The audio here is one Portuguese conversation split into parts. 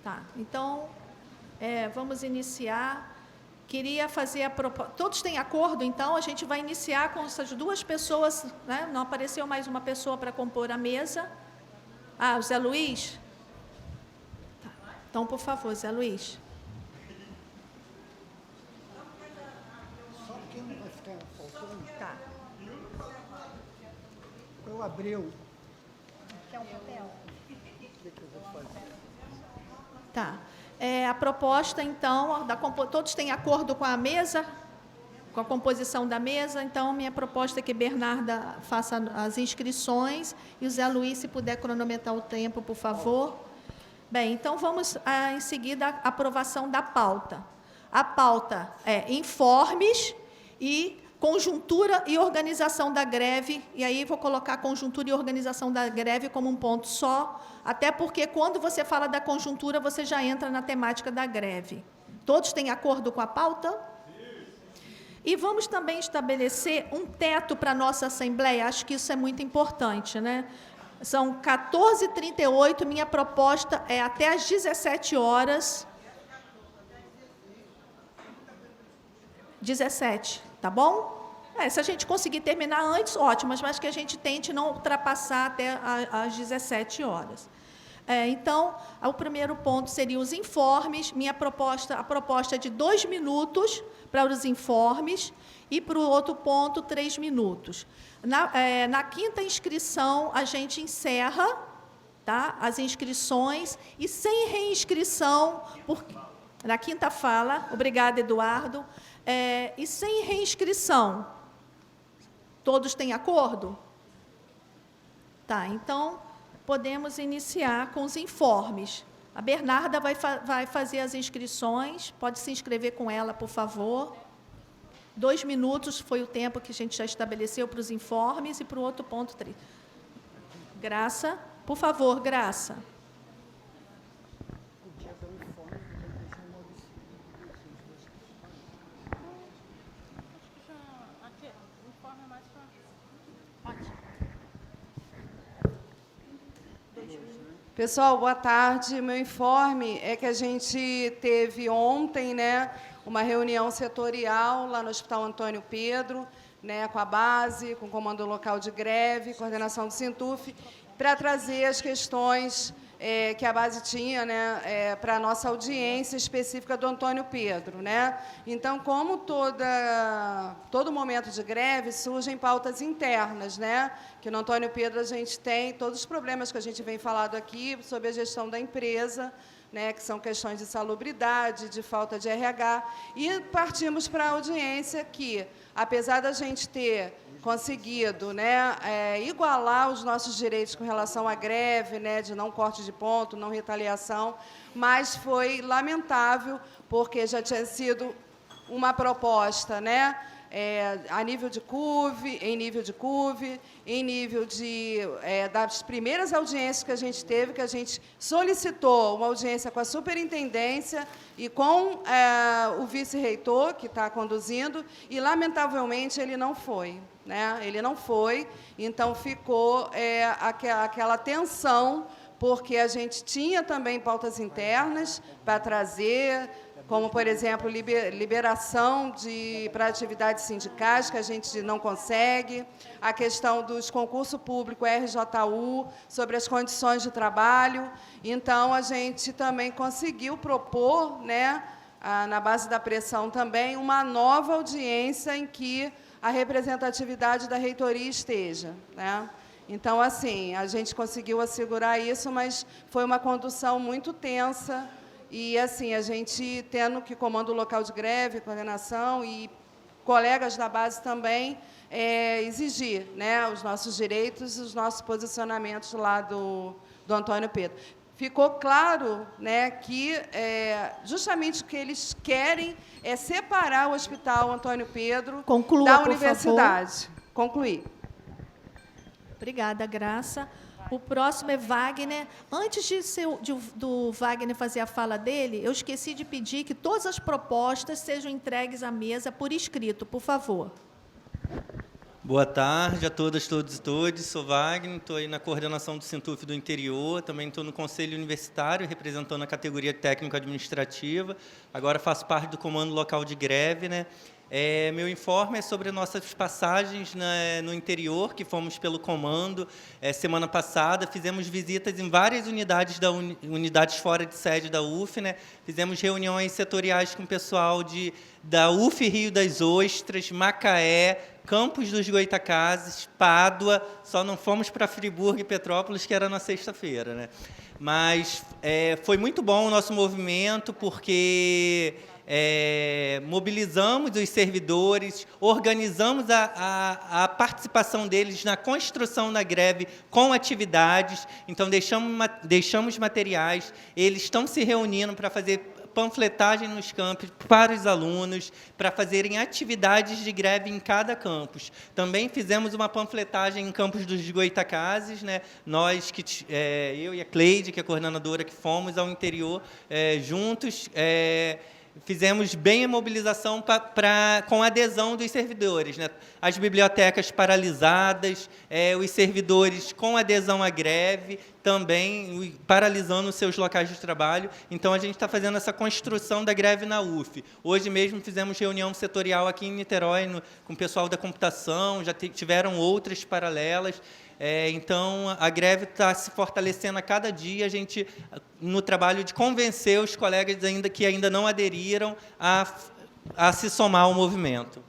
Tá, então, vamos iniciar. Queria fazer a proposta. Todos têm acordo, então a gente vai iniciar com essas duas pessoas, né? Não apareceu mais uma pessoa para compor a mesa. Ah, o Zé Luiz? Tá. Então, por favor, Zé Luiz. Só quem não vai ficar faltando? Tá. Eu Abreu. Quer um papel? O que eu vou fazer? Tá. A proposta, então, todos têm acordo com a mesa, com a composição da mesa, então, minha proposta é que Bernarda faça as inscrições e o Zé Luiz, se puder cronometrar o tempo, por favor. Bem, então, vamos, em seguida, à aprovação da pauta. A pauta é informes e conjuntura e organização da greve, e aí vou colocar conjuntura e organização da greve como um ponto só, até porque quando você fala da conjuntura, você já entra na temática da greve. Todos têm acordo com a pauta? E vamos também estabelecer um teto para a nossa Assembleia, acho que isso é muito importante, né? São 14h38, minha proposta é até às 17 horas. 17, tá bom? Se a gente conseguir terminar antes, ótimo, mas que a gente tente não ultrapassar até às 17 horas. Então, o primeiro ponto seria os informes. A proposta é de 2 minutos para os informes e, para o outro ponto, 3 minutos. Na quinta inscrição, a gente encerra, tá, as inscrições e sem reinscrição, na quinta fala, obrigada, Eduardo, e sem reinscrição. Todos têm acordo? Tá, então, podemos iniciar com os informes. A Bernarda vai fazer as inscrições, pode se inscrever com ela, por favor. 2 minutos foi o tempo que a gente já estabeleceu para os informes e para o outro ponto 3. Graça, por favor, Graça. Podia dar um informe, depois um Maurício. Pessoal, boa tarde. Meu informe é que a gente teve ontem, né, uma reunião setorial lá no Hospital Antônio Pedro, né, com a base, com o Comando Local de Greve, coordenação do Sintuf, para trazer as questões que a base tinha, né, para a nossa audiência específica do Antônio Pedro, né? Então, como todo momento de greve, surgem pautas internas, né? Que no Antônio Pedro a gente tem todos os problemas que a gente vem falando aqui sobre a gestão da empresa, né, que são questões de salubridade, de falta de RH, e partimos para a audiência que, apesar da gente ter conseguido, né, igualar os nossos direitos com relação à greve, né, de não corte de ponto, não retaliação, mas foi lamentável, porque já tinha sido uma proposta, né, a nível de CUV, em nível de CUV, em nível das primeiras audiências que a gente teve, que a gente solicitou uma audiência com a superintendência e com o vice-reitor, que está conduzindo, e, lamentavelmente, ele não foi. Né? Ele não foi, então ficou aquela tensão, porque a gente tinha também pautas internas para trazer, como, por exemplo, liberação para atividades sindicais, que a gente não consegue, a questão dos concursos públicos RJU, sobre as condições de trabalho. Então, a gente também conseguiu propor, né, na base da pressão também, uma nova audiência em que a representatividade da reitoria esteja, né? Então, assim, a gente conseguiu assegurar isso, mas foi uma condução muito tensa e, assim, a gente tendo que comando local de greve, coordenação e colegas da base também exigir, né, os nossos direitos e os nossos posicionamentos lá do Antônio Pedro. Ficou claro, né, que justamente o que eles querem é separar o Hospital Antônio Pedro da universidade. Concluir. Obrigada, Graça. O próximo é Wagner. Antes do Wagner fazer a fala dele, eu esqueci de pedir que todas as propostas sejam entregues à mesa por escrito, por favor. Boa tarde a todas, todos e todes. Sou Wagner, estou aí na coordenação do Sintuf do Interior, também estou no Conselho Universitário, representando a categoria técnico-administrativa. Agora faço parte do Comando Local de Greve, né? Meu informe é sobre nossas passagens no interior, que fomos pelo comando. Semana passada fizemos visitas em várias unidades unidades fora de sede da UF, né? Fizemos reuniões setoriais com o pessoal da UF Rio das Ostras, Macaé, Campos dos Goytacazes, Pádua. Só não fomos para Friburgo e Petrópolis, que era na sexta-feira, né? Mas foi muito bom o nosso movimento, porque mobilizamos os servidores, organizamos a participação deles na construção da greve com atividades. Então, deixamos materiais, eles estão se reunindo para fazer panfletagem nos campos para os alunos, para fazerem atividades de greve em cada campus. Também fizemos uma panfletagem em Campos dos Goytacazes, né? Nós, eu e a Cleide, que é a coordenadora, que fomos ao interior juntos, fizemos bem a mobilização com a adesão dos servidores, né? As bibliotecas paralisadas, os servidores com adesão à greve, também paralisando os seus locais de trabalho. Então, a gente está fazendo essa construção da greve na UF. Hoje mesmo fizemos reunião setorial aqui em Niterói, com o pessoal da computação, já tiveram outras paralelas. Então, a greve está se fortalecendo a cada dia, a gente, no trabalho de convencer os colegas que ainda não aderiram a se somar ao movimento.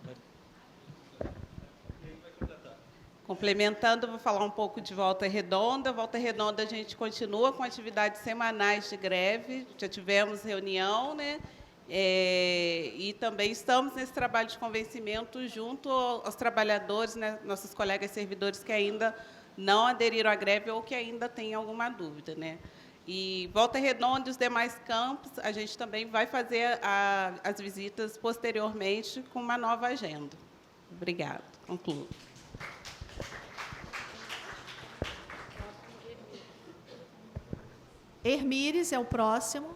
Complementando, vou falar um pouco de Volta Redonda. Volta Redonda, a gente continua com atividades semanais de greve, já tivemos reunião, né? E também estamos nesse trabalho de convencimento junto aos trabalhadores, né, nossos colegas servidores que ainda não aderiram à greve ou que ainda têm alguma dúvida, né? E Volta Redonda e os demais campos, a gente também vai fazer as visitas posteriormente com uma nova agenda. Obrigada. Concluo. Hermíris é o próximo.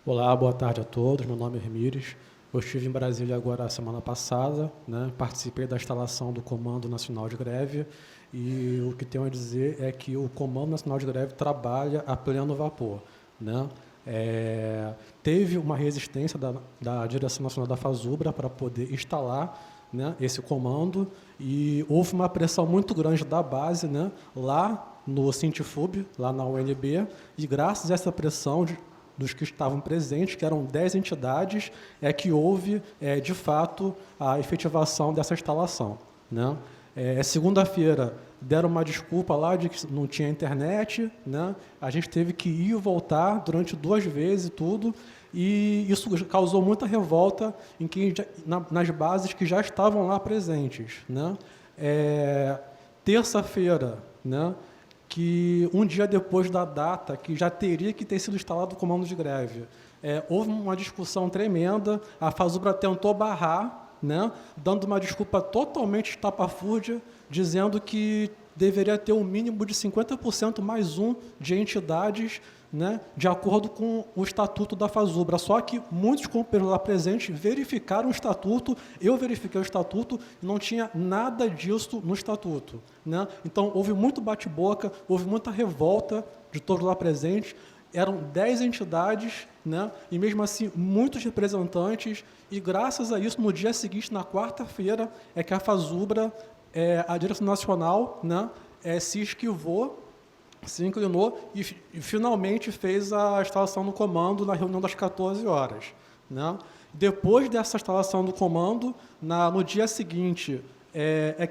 Olá, boa tarde a todos. Meu nome é Hermíris. Eu estive em Brasília agora a semana passada, né? Participei da instalação do Comando Nacional de Greve e o que tenho a dizer é que o Comando Nacional de Greve trabalha a pleno vapor, né? Teve uma resistência da Direção Nacional da FASUBRA para poder instalar, né, esse comando, e houve uma pressão muito grande da base, né, lá no Sintfub, lá na UNB, e graças a essa pressão dos que estavam presentes, que eram 10 entidades, que houve, de fato, a efetivação dessa instalação, né? Segunda-feira deram uma desculpa lá de que não tinha internet, né? A gente teve que ir e voltar durante 2 vezes e tudo, e isso causou muita revolta nas bases que já estavam lá presentes, né? Terça-feira, né, que um dia depois da data que já teria que ter sido instalado o comando de greve, houve uma discussão tremenda, a FASUBRA tentou barrar, né, dando uma desculpa totalmente estapafúrdia, dizendo que deveria ter um mínimo de 50% mais um de entidades, né, de acordo com o estatuto da FASUBRA. Só que muitos companheiros lá presentes verificaram o estatuto, eu verifiquei o estatuto, e não tinha nada disso no estatuto, né? Então, houve muito bate-boca, houve muita revolta de todos lá presentes. Eram 10 entidades, né, e mesmo assim muitos representantes, e graças a isso, no dia seguinte, na quarta-feira, que a FASUBRA, a Direção Nacional, né, se esquivou, se inclinou e finalmente fez a instalação do comando na reunião das 14 horas. Né? Depois dessa instalação do comando, no dia seguinte,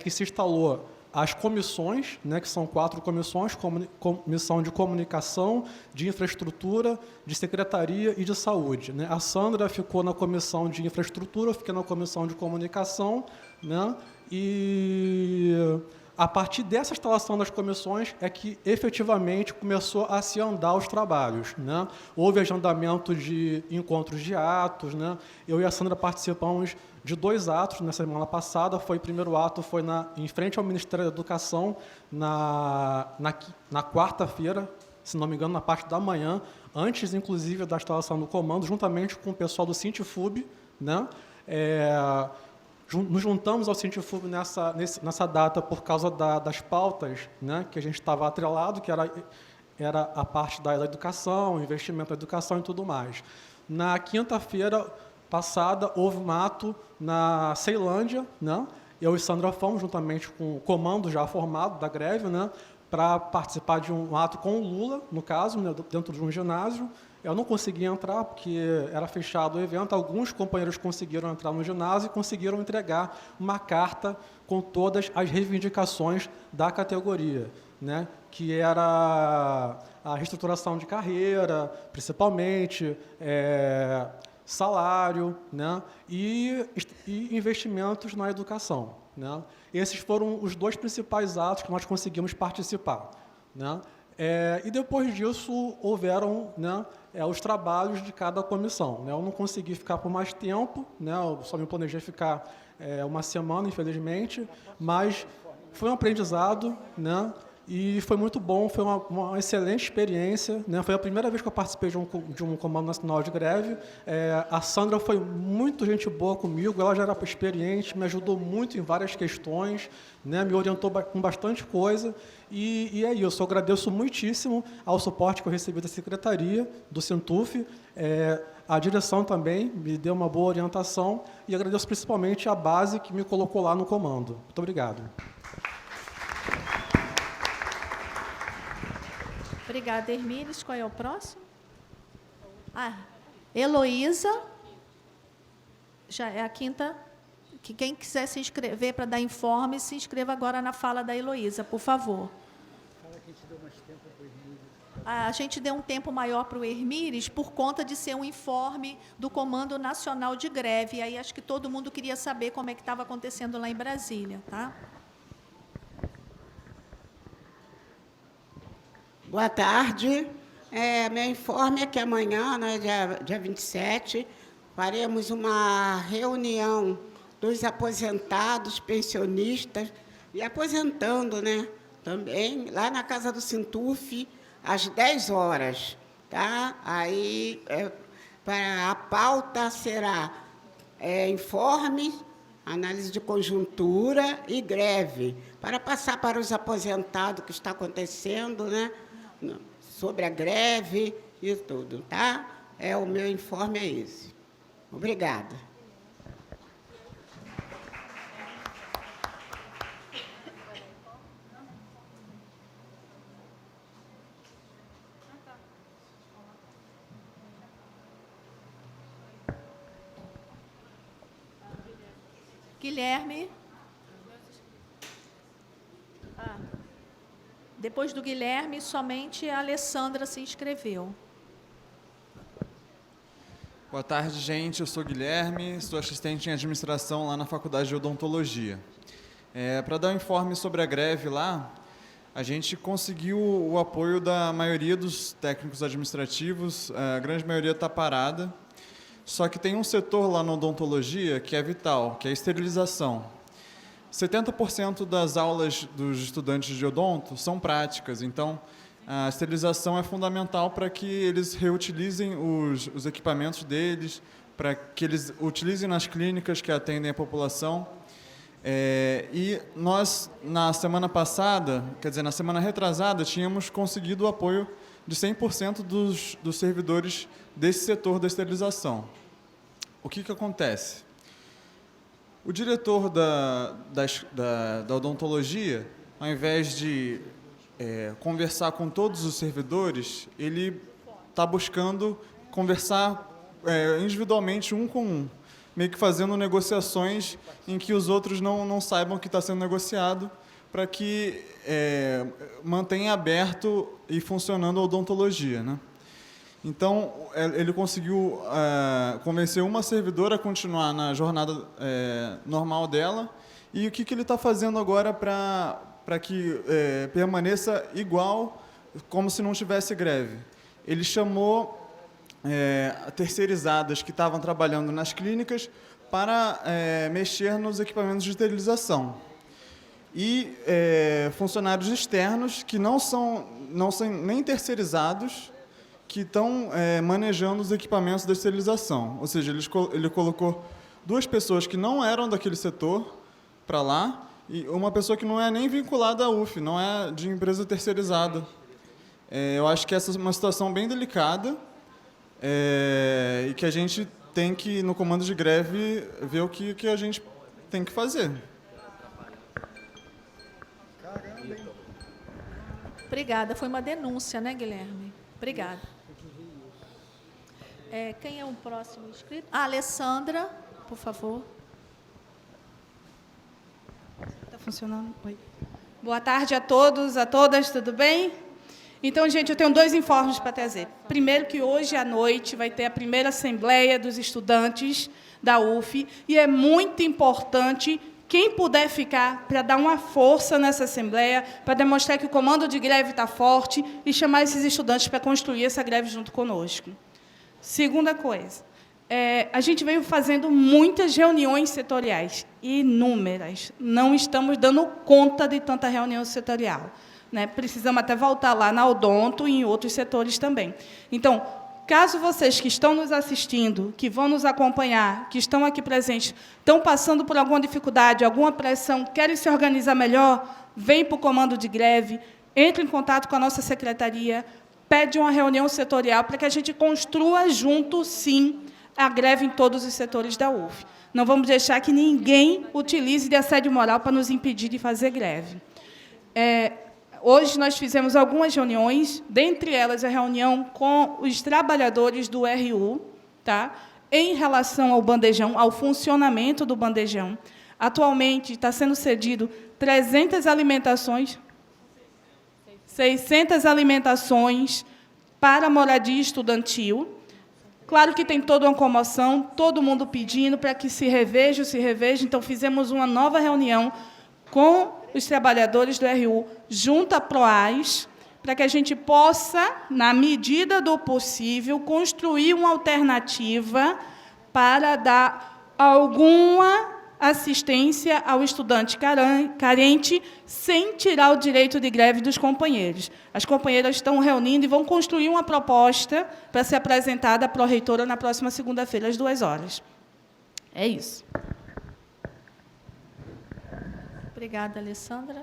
que se instalou as comissões, né, que são 4 comissões, comissão de comunicação, de infraestrutura, de secretaria e de saúde. Né? A Sandra ficou na comissão de infraestrutura, eu fiquei na comissão de comunicação, né? E A partir dessa instalação das comissões é que efetivamente começou a se andar os trabalhos, né? Houve agendamento de encontros de atos, né? Eu e a Sandra participamos de 2 atos na semana passada. O primeiro ato foi em frente ao Ministério da Educação, na quarta-feira, se não me engano, na parte da manhã, antes, inclusive, da instalação do comando, juntamente com o pessoal do Sintifub, né? Nos juntamos ao Sintifub nessa data por causa das pautas, né, que a gente estava atrelado, que era a parte da educação, investimento na educação e tudo mais. Na quinta-feira passada, houve um ato na Ceilândia, né? Eu e Sandra fomos, juntamente com o comando já formado da greve, né, para participar de um ato com o Lula, no caso, né, dentro de um ginásio. Eu não consegui entrar, porque era fechado o evento. Alguns companheiros conseguiram entrar no ginásio e conseguiram entregar uma carta com todas as reivindicações da categoria, né? Que era a reestruturação de carreira, principalmente, salário, né? E investimentos na educação, né? Esses foram os 2 principais atos que nós conseguimos participar, né? E depois disso houveram, né, os trabalhos de cada comissão, né? Eu não consegui ficar por mais tempo, né? Eu só me planejei ficar uma semana, infelizmente, mas foi um aprendizado, né? E foi muito bom, foi uma excelente experiência, né? Foi a primeira vez que eu participei de um comando nacional de greve. A Sandra foi muito gente boa comigo, ela já era experiente, me ajudou muito em várias questões, né? Me orientou com bastante coisa, e é isso. Eu agradeço muitíssimo ao suporte que eu recebi da secretaria, do Sintuf, a direção também me deu uma boa orientação, e agradeço principalmente a base que me colocou lá no comando. Muito obrigado. Obrigada, Hermínios. Qual é o próximo? Heloísa. Já é a quinta. Que quem quiser se inscrever para dar informe, se inscreva agora na fala da Heloísa, por favor. A gente deu um tempo maior para o Hermínios por conta de ser um informe do Comando Nacional de Greve. E aí acho que todo mundo queria saber como é que estava acontecendo lá em Brasília, tá? Boa tarde. Meu informe é que amanhã, né, dia 27, faremos uma reunião dos aposentados, pensionistas e aposentando, né, também, lá na Casa do Sintuf, às 10 horas. Tá? Aí, a pauta será informe, análise de conjuntura e greve, para passar para os aposentados o que está acontecendo, né, sobre a greve e tudo, tá? O meu informe é esse. Obrigada. Guilherme. Depois do Guilherme, somente a Alessandra se inscreveu. Boa tarde, gente. Eu sou Guilherme, sou assistente em administração lá na Faculdade de Odontologia. Para dar um informe sobre a greve lá, a gente conseguiu o apoio da maioria dos técnicos administrativos, a grande maioria está parada, só que tem um setor lá na odontologia que é vital, que é a esterilização. 70% das aulas dos estudantes de odonto são práticas, então a esterilização é fundamental para que eles reutilizem os equipamentos deles, para que eles utilizem nas clínicas que atendem a população. E nós, na semana passada, quer dizer, na semana retrasada, tínhamos conseguido o apoio de 100% dos servidores desse setor da esterilização. O que acontece? O diretor da odontologia, ao invés de conversar com todos os servidores, ele está buscando conversar individualmente, um com um, meio que fazendo negociações em que os outros não saibam o que está sendo negociado, para que mantenha aberto e funcionando a odontologia, né? Então, ele conseguiu convencer uma servidora a continuar na jornada normal dela. E o que ele está fazendo agora para para que permaneça igual, como se não tivesse greve. Ele chamou terceirizadas que estavam trabalhando nas clínicas para mexer nos equipamentos de esterilização. E funcionários externos que não são nem terceirizados, que estão manejando os equipamentos da esterilização. Ou seja, ele colocou 2 pessoas que não eram daquele setor para lá e uma pessoa que não é nem vinculada à UF, não é de empresa terceirizada. Eu acho que essa é uma situação bem delicada e que a gente tem que, no comando de greve, ver o que a gente tem que fazer. Obrigada. Foi uma denúncia, né, Guilherme? Obrigada. Quem é o próximo inscrito? Alessandra, por favor. Está funcionando? Oi. Boa tarde a todos, a todas, tudo bem? Então, gente, eu tenho 2 informes para trazer. Primeiro, que hoje à noite vai ter a primeira Assembleia dos Estudantes da UF, e é muito importante quem puder ficar para dar uma força nessa Assembleia, para demonstrar que o comando de greve está forte e chamar esses estudantes para construir essa greve junto conosco. Segunda coisa, a gente veio fazendo muitas reuniões setoriais, inúmeras. Não estamos dando conta de tanta reunião setorial, né? Precisamos até voltar lá na Odonto e em outros setores também. Então, caso vocês que estão nos assistindo, que vão nos acompanhar, que estão aqui presentes, estão passando por alguma dificuldade, alguma pressão, querem se organizar melhor, vem para o comando de greve, entre em contato com a nossa secretaria, pede uma reunião setorial para que a gente construa junto, sim, a greve em todos os setores da UF. Não vamos deixar que ninguém utilize de assédio moral para nos impedir de fazer greve. Hoje nós fizemos algumas reuniões, dentre elas a reunião com os trabalhadores do RU, tá? Em relação ao bandejão, ao funcionamento do bandejão. Atualmente está sendo cedido 600 alimentações para a moradia estudantil. Claro que tem toda uma comoção, todo mundo pedindo para que se reveja. Então, fizemos uma nova reunião com os trabalhadores do RU, junto à PROAS, para que a gente possa, na medida do possível, construir uma alternativa para dar alguma assistência ao estudante carente, sem tirar o direito de greve dos companheiros. As companheiras estão reunindo e vão construir uma proposta para ser apresentada à pró-reitora na próxima segunda-feira, às 2h. É isso. Obrigada, Alessandra.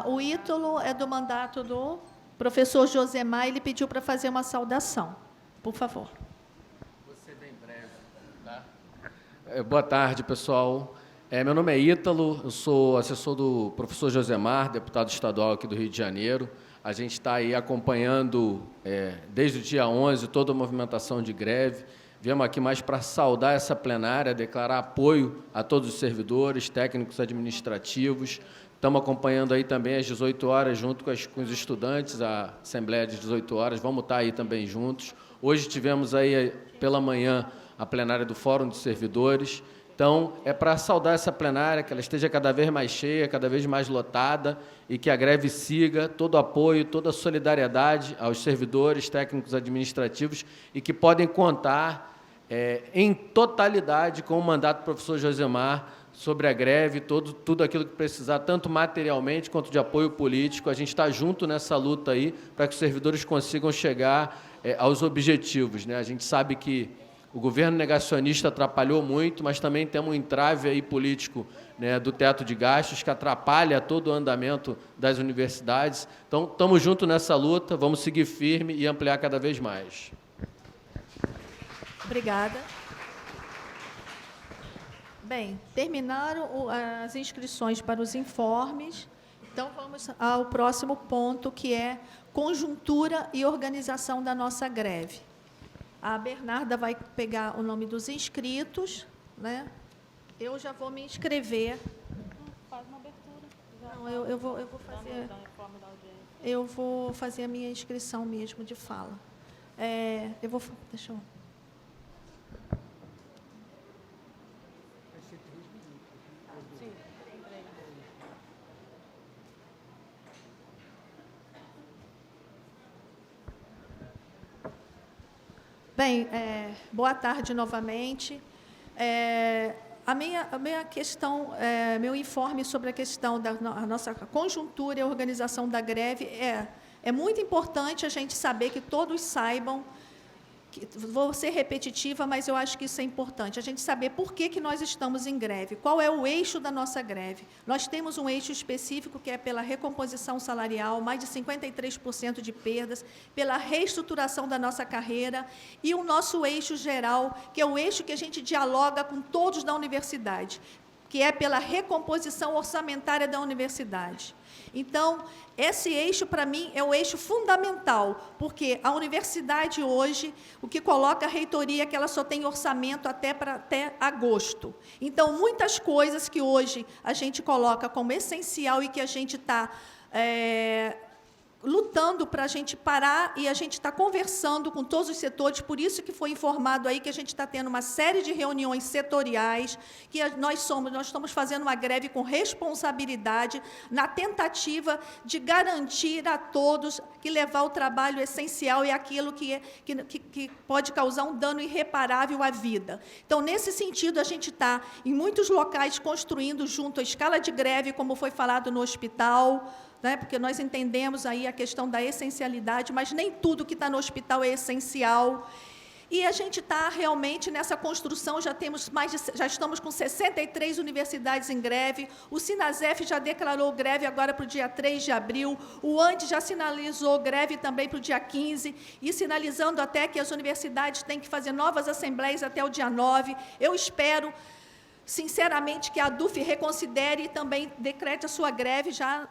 O Ítalo é do mandato do professor Josemar, ele pediu para fazer uma saudação. Por favor. Você bem breve, tá? Boa tarde, pessoal. Meu nome é Ítalo, eu sou assessor do professor Josemar, deputado estadual aqui do Rio de Janeiro. A gente está aí acompanhando, desde o dia 11, toda a movimentação de greve. Viemos aqui mais para saudar essa plenária, declarar apoio a todos os servidores, técnicos administrativos. Estamos acompanhando aí também às 18h, junto com os estudantes, a Assembleia de 18h. Vamos estar aí também juntos. Hoje tivemos aí, pela manhã, a plenária do Fórum dos Servidores. Então, é para saudar essa plenária, que ela esteja cada vez mais cheia, cada vez mais lotada, e que a greve siga, todo o apoio, toda a solidariedade aos servidores, técnicos administrativos, e que podem contar em totalidade com o mandato do professor Josemar sobre a greve, tudo aquilo que precisar, tanto materialmente quanto de apoio político. A gente está junto nessa luta aí, para que os servidores consigam chegar aos objetivos, né? A gente sabe que o governo negacionista atrapalhou muito, mas também temos um entrave aí político, né, do teto de gastos, que atrapalha todo o andamento das universidades. Então, estamos juntos nessa luta, vamos seguir firme e ampliar cada vez mais. Obrigada. Bem, terminaram as inscrições para os informes. Então, vamos ao próximo ponto, que é conjuntura e organização da nossa greve. A Bernarda vai pegar o nome dos inscritos, né? Eu já vou me inscrever. Faz uma abertura. Não, eu vou fazer. Eu vou fazer a minha inscrição mesmo de fala. Deixa eu. Bem, boa tarde novamente. A minha questão, meu informe sobre a questão da nossa conjuntura e a organização da greve é muito importante a gente saber que todos saibam, vou ser repetitiva, mas eu acho que isso é importante, a gente saber por que nós estamos em greve, qual é o eixo da nossa greve. Nós temos um eixo específico que é pela recomposição salarial, mais de 53% de perdas, pela reestruturação da nossa carreira, e o nosso eixo geral, que é o eixo que a gente dialoga com todos da universidade, que é pela recomposição orçamentária da universidade. Então, esse eixo, para mim, é o eixo fundamental, porque a universidade hoje, o que coloca a reitoria é que ela só tem orçamento até agosto. Então, muitas coisas que hoje a gente coloca como essencial e que a gente está lutando para a gente parar, e a gente está conversando com todos os setores, por isso que foi informado aí que a gente está tendo uma série de reuniões setoriais, que nós estamos fazendo uma greve com responsabilidade, na tentativa de garantir a todos que levar o trabalho essencial é aquilo que pode causar um dano irreparável à vida. Então, nesse sentido, a gente está, em muitos locais, construindo junto a escala de greve, como foi falado no hospital, porque nós entendemos aí a questão da essencialidade, mas nem tudo que está no hospital é essencial. E a gente está realmente nessa construção, já estamos com 63 universidades em greve, o Sinasef já declarou greve agora para o dia 3 de abril, o ANDE já sinalizou greve também para o dia 15, e sinalizando até que as universidades têm que fazer novas assembleias até o dia 9. Eu espero, sinceramente, que a ADUF reconsidere e também decrete a sua greve já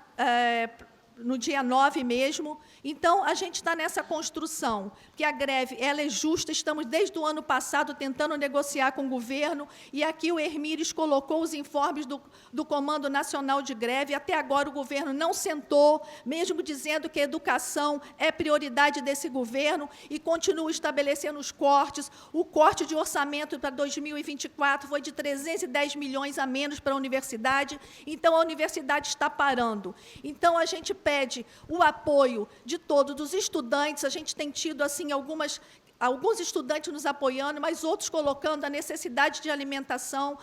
no dia 9 mesmo. Então, a gente está nessa construção, que a greve ela é justa, estamos desde o ano passado tentando negociar com o governo, e aqui o Hermíris colocou os informes do Comando Nacional de Greve, até agora o governo não sentou, mesmo dizendo que a educação é prioridade desse governo, e continua estabelecendo os cortes. O corte de orçamento para 2024 foi de 310 milhões a menos para a universidade, então a universidade está parando. Então, a gente pede o apoio de todos os estudantes, a gente tem tido assim alguns estudantes nos apoiando, mas outros colocando a necessidade de alimentação.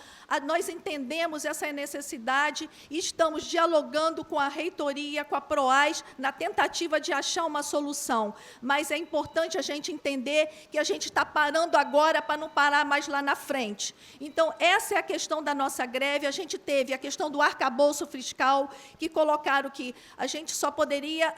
Nós entendemos essa necessidade e estamos dialogando com a reitoria, com a PROAS, na tentativa de achar uma solução. Mas é importante a gente entender que a gente está parando agora para não parar mais lá na frente. Então, essa é a questão da nossa greve. A gente teve a questão do arcabouço fiscal, que colocaram que a gente só poderia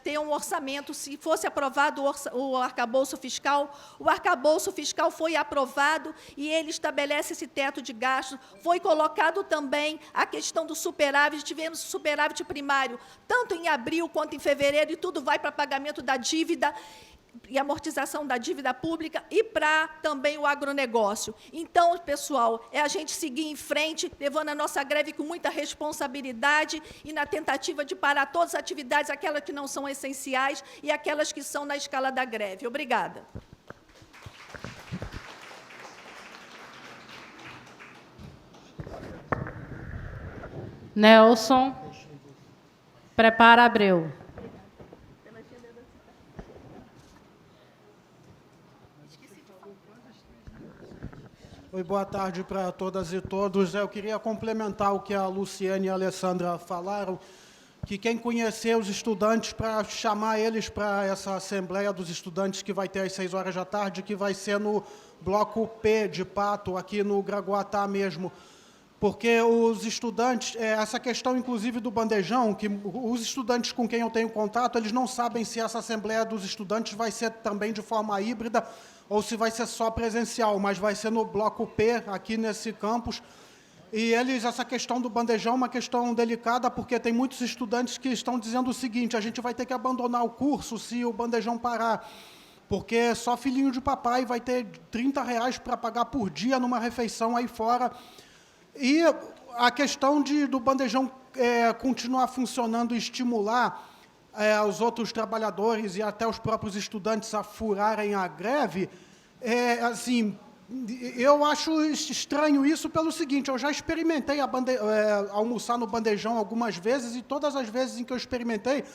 ter um orçamento se fosse aprovado o arcabouço fiscal. O arcabouço fiscal foi aprovado e ele estabelece esse teto de gastos. Foi colocado também a questão do superávit. Tivemos superávit primário, tanto em abril quanto em fevereiro, e tudo vai para pagamento da dívida e amortização da dívida pública e para também o agronegócio. Então, pessoal, é a gente seguir em frente, levando a nossa greve com muita responsabilidade e na tentativa de parar todas as atividades, aquelas que não são essenciais e aquelas que são na escala da greve. Obrigada. Nelson. Prepara, Abreu. Oi, boa tarde para todas e todos. Eu queria complementar o que a Luciane e a Alessandra falaram, que quem conhecer os estudantes, para chamar eles para essa Assembleia dos Estudantes, que vai ter às 6 horas da tarde, que vai ser no Bloco P de Pato, aqui no Gragoatá mesmo. Porque os estudantes, essa questão, inclusive, do bandejão, que os estudantes com quem eu tenho contato, eles não sabem se essa Assembleia dos Estudantes vai ser também de forma híbrida ou se vai ser só presencial, mas vai ser no Bloco P, aqui nesse campus. E essa questão do bandejão é uma questão delicada, porque tem muitos estudantes que estão dizendo o seguinte: a gente vai ter que abandonar o curso se o bandejão parar, porque só filhinho de papai vai ter R$30 para pagar por dia numa refeição aí fora. E a questão do bandejão continuar funcionando e estimular os outros trabalhadores e até os próprios estudantes a furarem a greve, assim, eu acho estranho isso pelo seguinte: eu já experimentei almoçar no bandejão algumas vezes, e todas as vezes em que eu experimentei,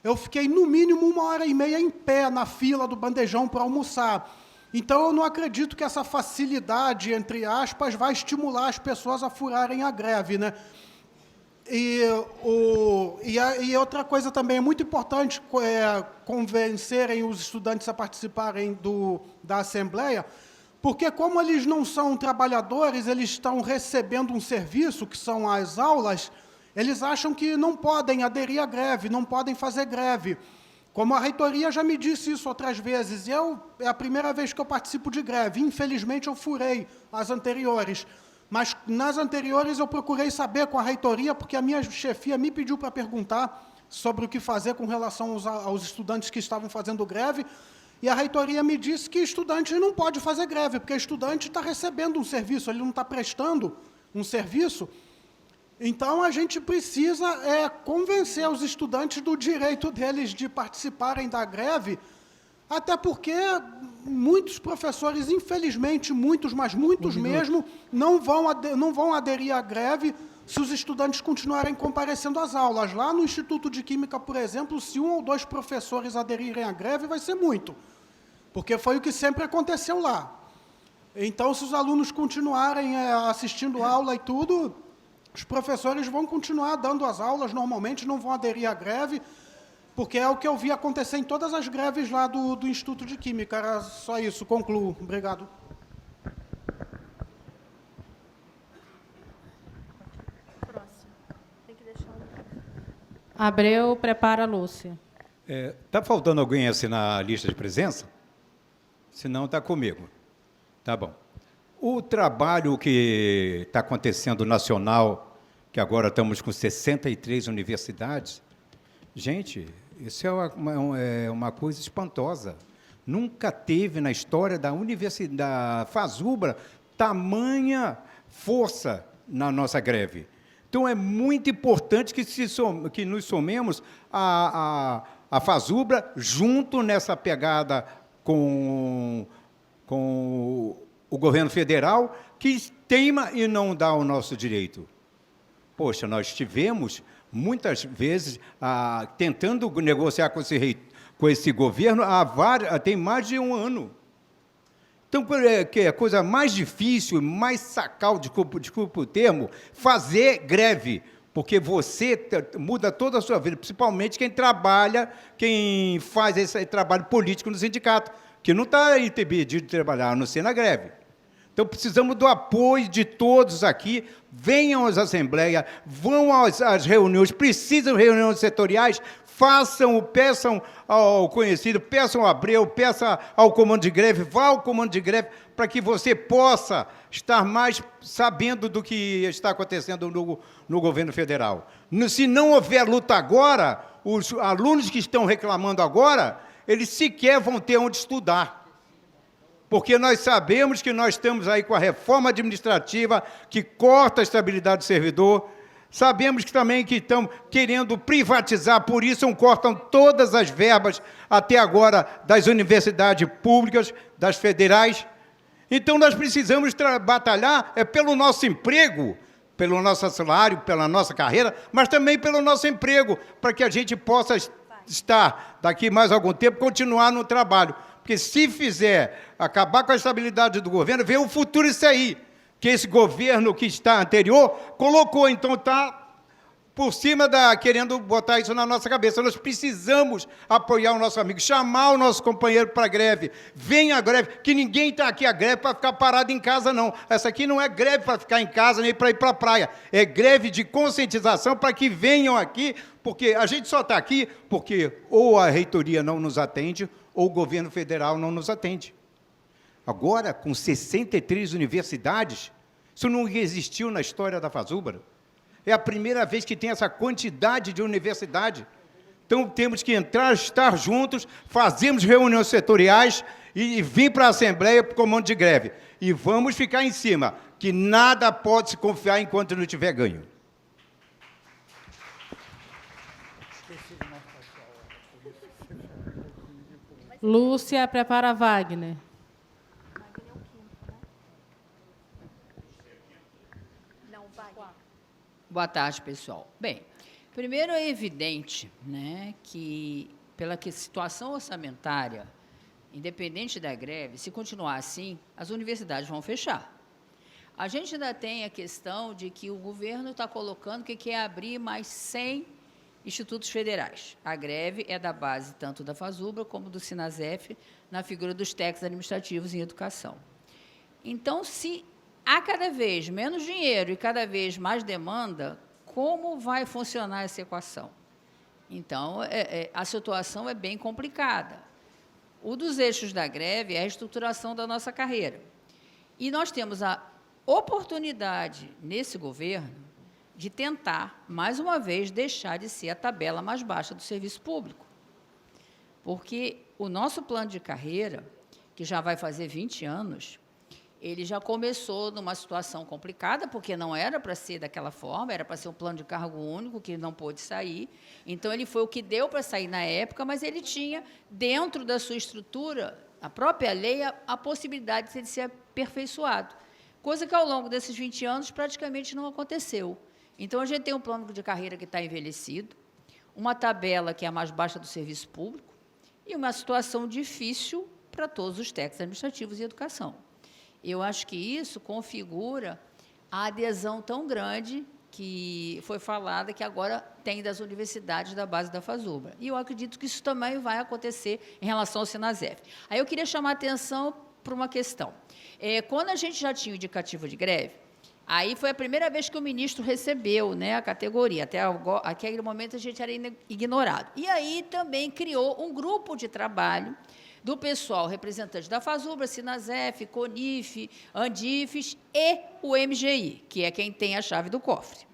eu fiquei no mínimo 1h30 em pé na fila do bandejão para almoçar. Então, eu não acredito que essa facilidade, entre aspas, vai estimular as pessoas a furarem a greve, né? E outra coisa também é muito importante convencerem os estudantes a participarem da Assembleia, porque como eles não são trabalhadores, eles estão recebendo um serviço, que são as aulas, eles acham que não podem aderir à greve, não podem fazer greve. Como a reitoria já me disse isso outras vezes, é a primeira vez que eu participo de greve. Infelizmente, eu furei as anteriores. Mas, nas anteriores, eu procurei saber com a reitoria, porque a minha chefia me pediu para perguntar sobre o que fazer com relação aos estudantes que estavam fazendo greve, e a reitoria me disse que estudante não pode fazer greve, porque estudante está recebendo um serviço, ele não está prestando um serviço. Então, a gente precisa convencer os estudantes do direito deles de participarem da greve, até porque muitos professores, infelizmente, muitos, mas muitos mesmo, não vão aderir à greve se os estudantes continuarem comparecendo às aulas. Lá no Instituto de Química, por exemplo, se 1 ou 2 professores aderirem à greve, vai ser muito, porque foi o que sempre aconteceu lá. Então, se os alunos continuarem assistindo aula e tudo, os professores vão continuar dando as aulas normalmente, não vão aderir à greve, porque é o que eu vi acontecer em todas as greves lá do Instituto de Química. Era só isso, concluo. Obrigado. Abreu, prepara a Lúcia. Está faltando alguém assinar a lista de presença? Se não, está comigo. Tá bom. O trabalho que está acontecendo nacional, que agora estamos com 63 universidades, gente, isso é uma coisa espantosa. Nunca teve na história da universidade, da FASUBRA, tamanha força na nossa greve. Então, é muito importante que nos somemos a FASUBRA junto nessa pegada com o governo federal, que teima e não dá o nosso direito. Poxa, nós tivemos, muitas vezes, tentando negociar com esse governo tem mais de 1 ano. Então, que é a coisa mais difícil, mais sacal, desculpa o termo, fazer greve, porque você muda toda a sua vida, principalmente quem trabalha, quem faz esse trabalho político no sindicato, que não está impedido de trabalhar, a não ser na greve. Então, precisamos do apoio de todos aqui, venham às assembleias, vão às reuniões, precisam de reuniões setoriais, peçam ao conhecido, peçam ao Abreu, peçam ao comando de greve, vá ao comando de greve, para que você possa estar mais sabendo do que está acontecendo no governo federal. Se não houver luta agora, os alunos que estão reclamando agora, eles sequer vão ter onde estudar. Porque nós sabemos que nós estamos aí com a reforma administrativa que corta a estabilidade do servidor, sabemos que também que estão querendo privatizar, por isso cortam todas as verbas até agora das universidades públicas, das federais. Então, nós precisamos batalhar pelo nosso emprego, pelo nosso salário, pela nossa carreira, mas também pelo nosso emprego, para que a gente possa estar, daqui mais algum tempo, continuar no trabalho. Porque se acabar com a estabilidade do governo, vem o futuro isso aí, que esse governo que está anterior colocou, então está por cima querendo botar isso na nossa cabeça. Nós precisamos apoiar o nosso amigo, chamar o nosso companheiro para a greve. Venha à greve, que ninguém está aqui a greve para ficar parado em casa, não. Essa aqui não é greve para ficar em casa nem para ir para a praia. É greve de conscientização para que venham aqui, porque a gente só está aqui porque ou a reitoria não nos atende, ou o governo federal não nos atende. Agora, com 63 universidades, isso não existiu na história da FASUBRA. É a primeira vez que tem essa quantidade de universidade. Então, temos que estar juntos, fazemos reuniões setoriais e vir para a Assembleia para o comando de greve. E vamos ficar em cima, que nada pode se confiar enquanto não tiver ganho. Lúcia, prepara Wagner. Boa tarde, pessoal. Bem, primeiro é evidente, né, que pela situação orçamentária independente da greve, se continuar assim, as universidades vão fechar. A gente ainda tem a questão de que o governo está colocando que quer abrir mais 100 institutos federais. A greve é da base tanto da FASUBRA como do SINASEF, na figura dos técnicos administrativos em educação. Então, se há cada vez menos dinheiro e cada vez mais demanda, como vai funcionar essa equação? Então, a situação é bem complicada. Um dos eixos da greve é a estruturação da nossa carreira. E nós temos a oportunidade, nesse governo, de tentar, mais uma vez, deixar de ser a tabela mais baixa do serviço público. Porque o nosso plano de carreira, que já vai fazer 20 anos, ele já começou numa situação complicada, porque não era para ser daquela forma, era para ser um plano de cargo único, que não pôde sair. Então, ele foi o que deu para sair na época, mas ele tinha, dentro da sua estrutura, a própria lei, a possibilidade de ele ser aperfeiçoado. Coisa que, ao longo desses 20 anos, praticamente não aconteceu. Então, a gente tem um plano de carreira que está envelhecido, uma tabela que é a mais baixa do serviço público e uma situação difícil para todos os técnicos administrativos e educação. Eu acho que isso configura a adesão tão grande que foi falada, que agora tem das universidades da base da FASUBRA. E eu acredito que isso também vai acontecer em relação ao SINASEF. Aí eu queria chamar a atenção para uma questão. Quando a gente já tinha o indicativo de greve, aí foi a primeira vez que o ministro recebeu, né, a categoria. Até aquele momento a gente era ignorado. E aí também criou um grupo de trabalho do pessoal representante da FASUBRA, SINASEF, CONIF, ANDIFES e o MGI, que é quem tem a chave do cofre.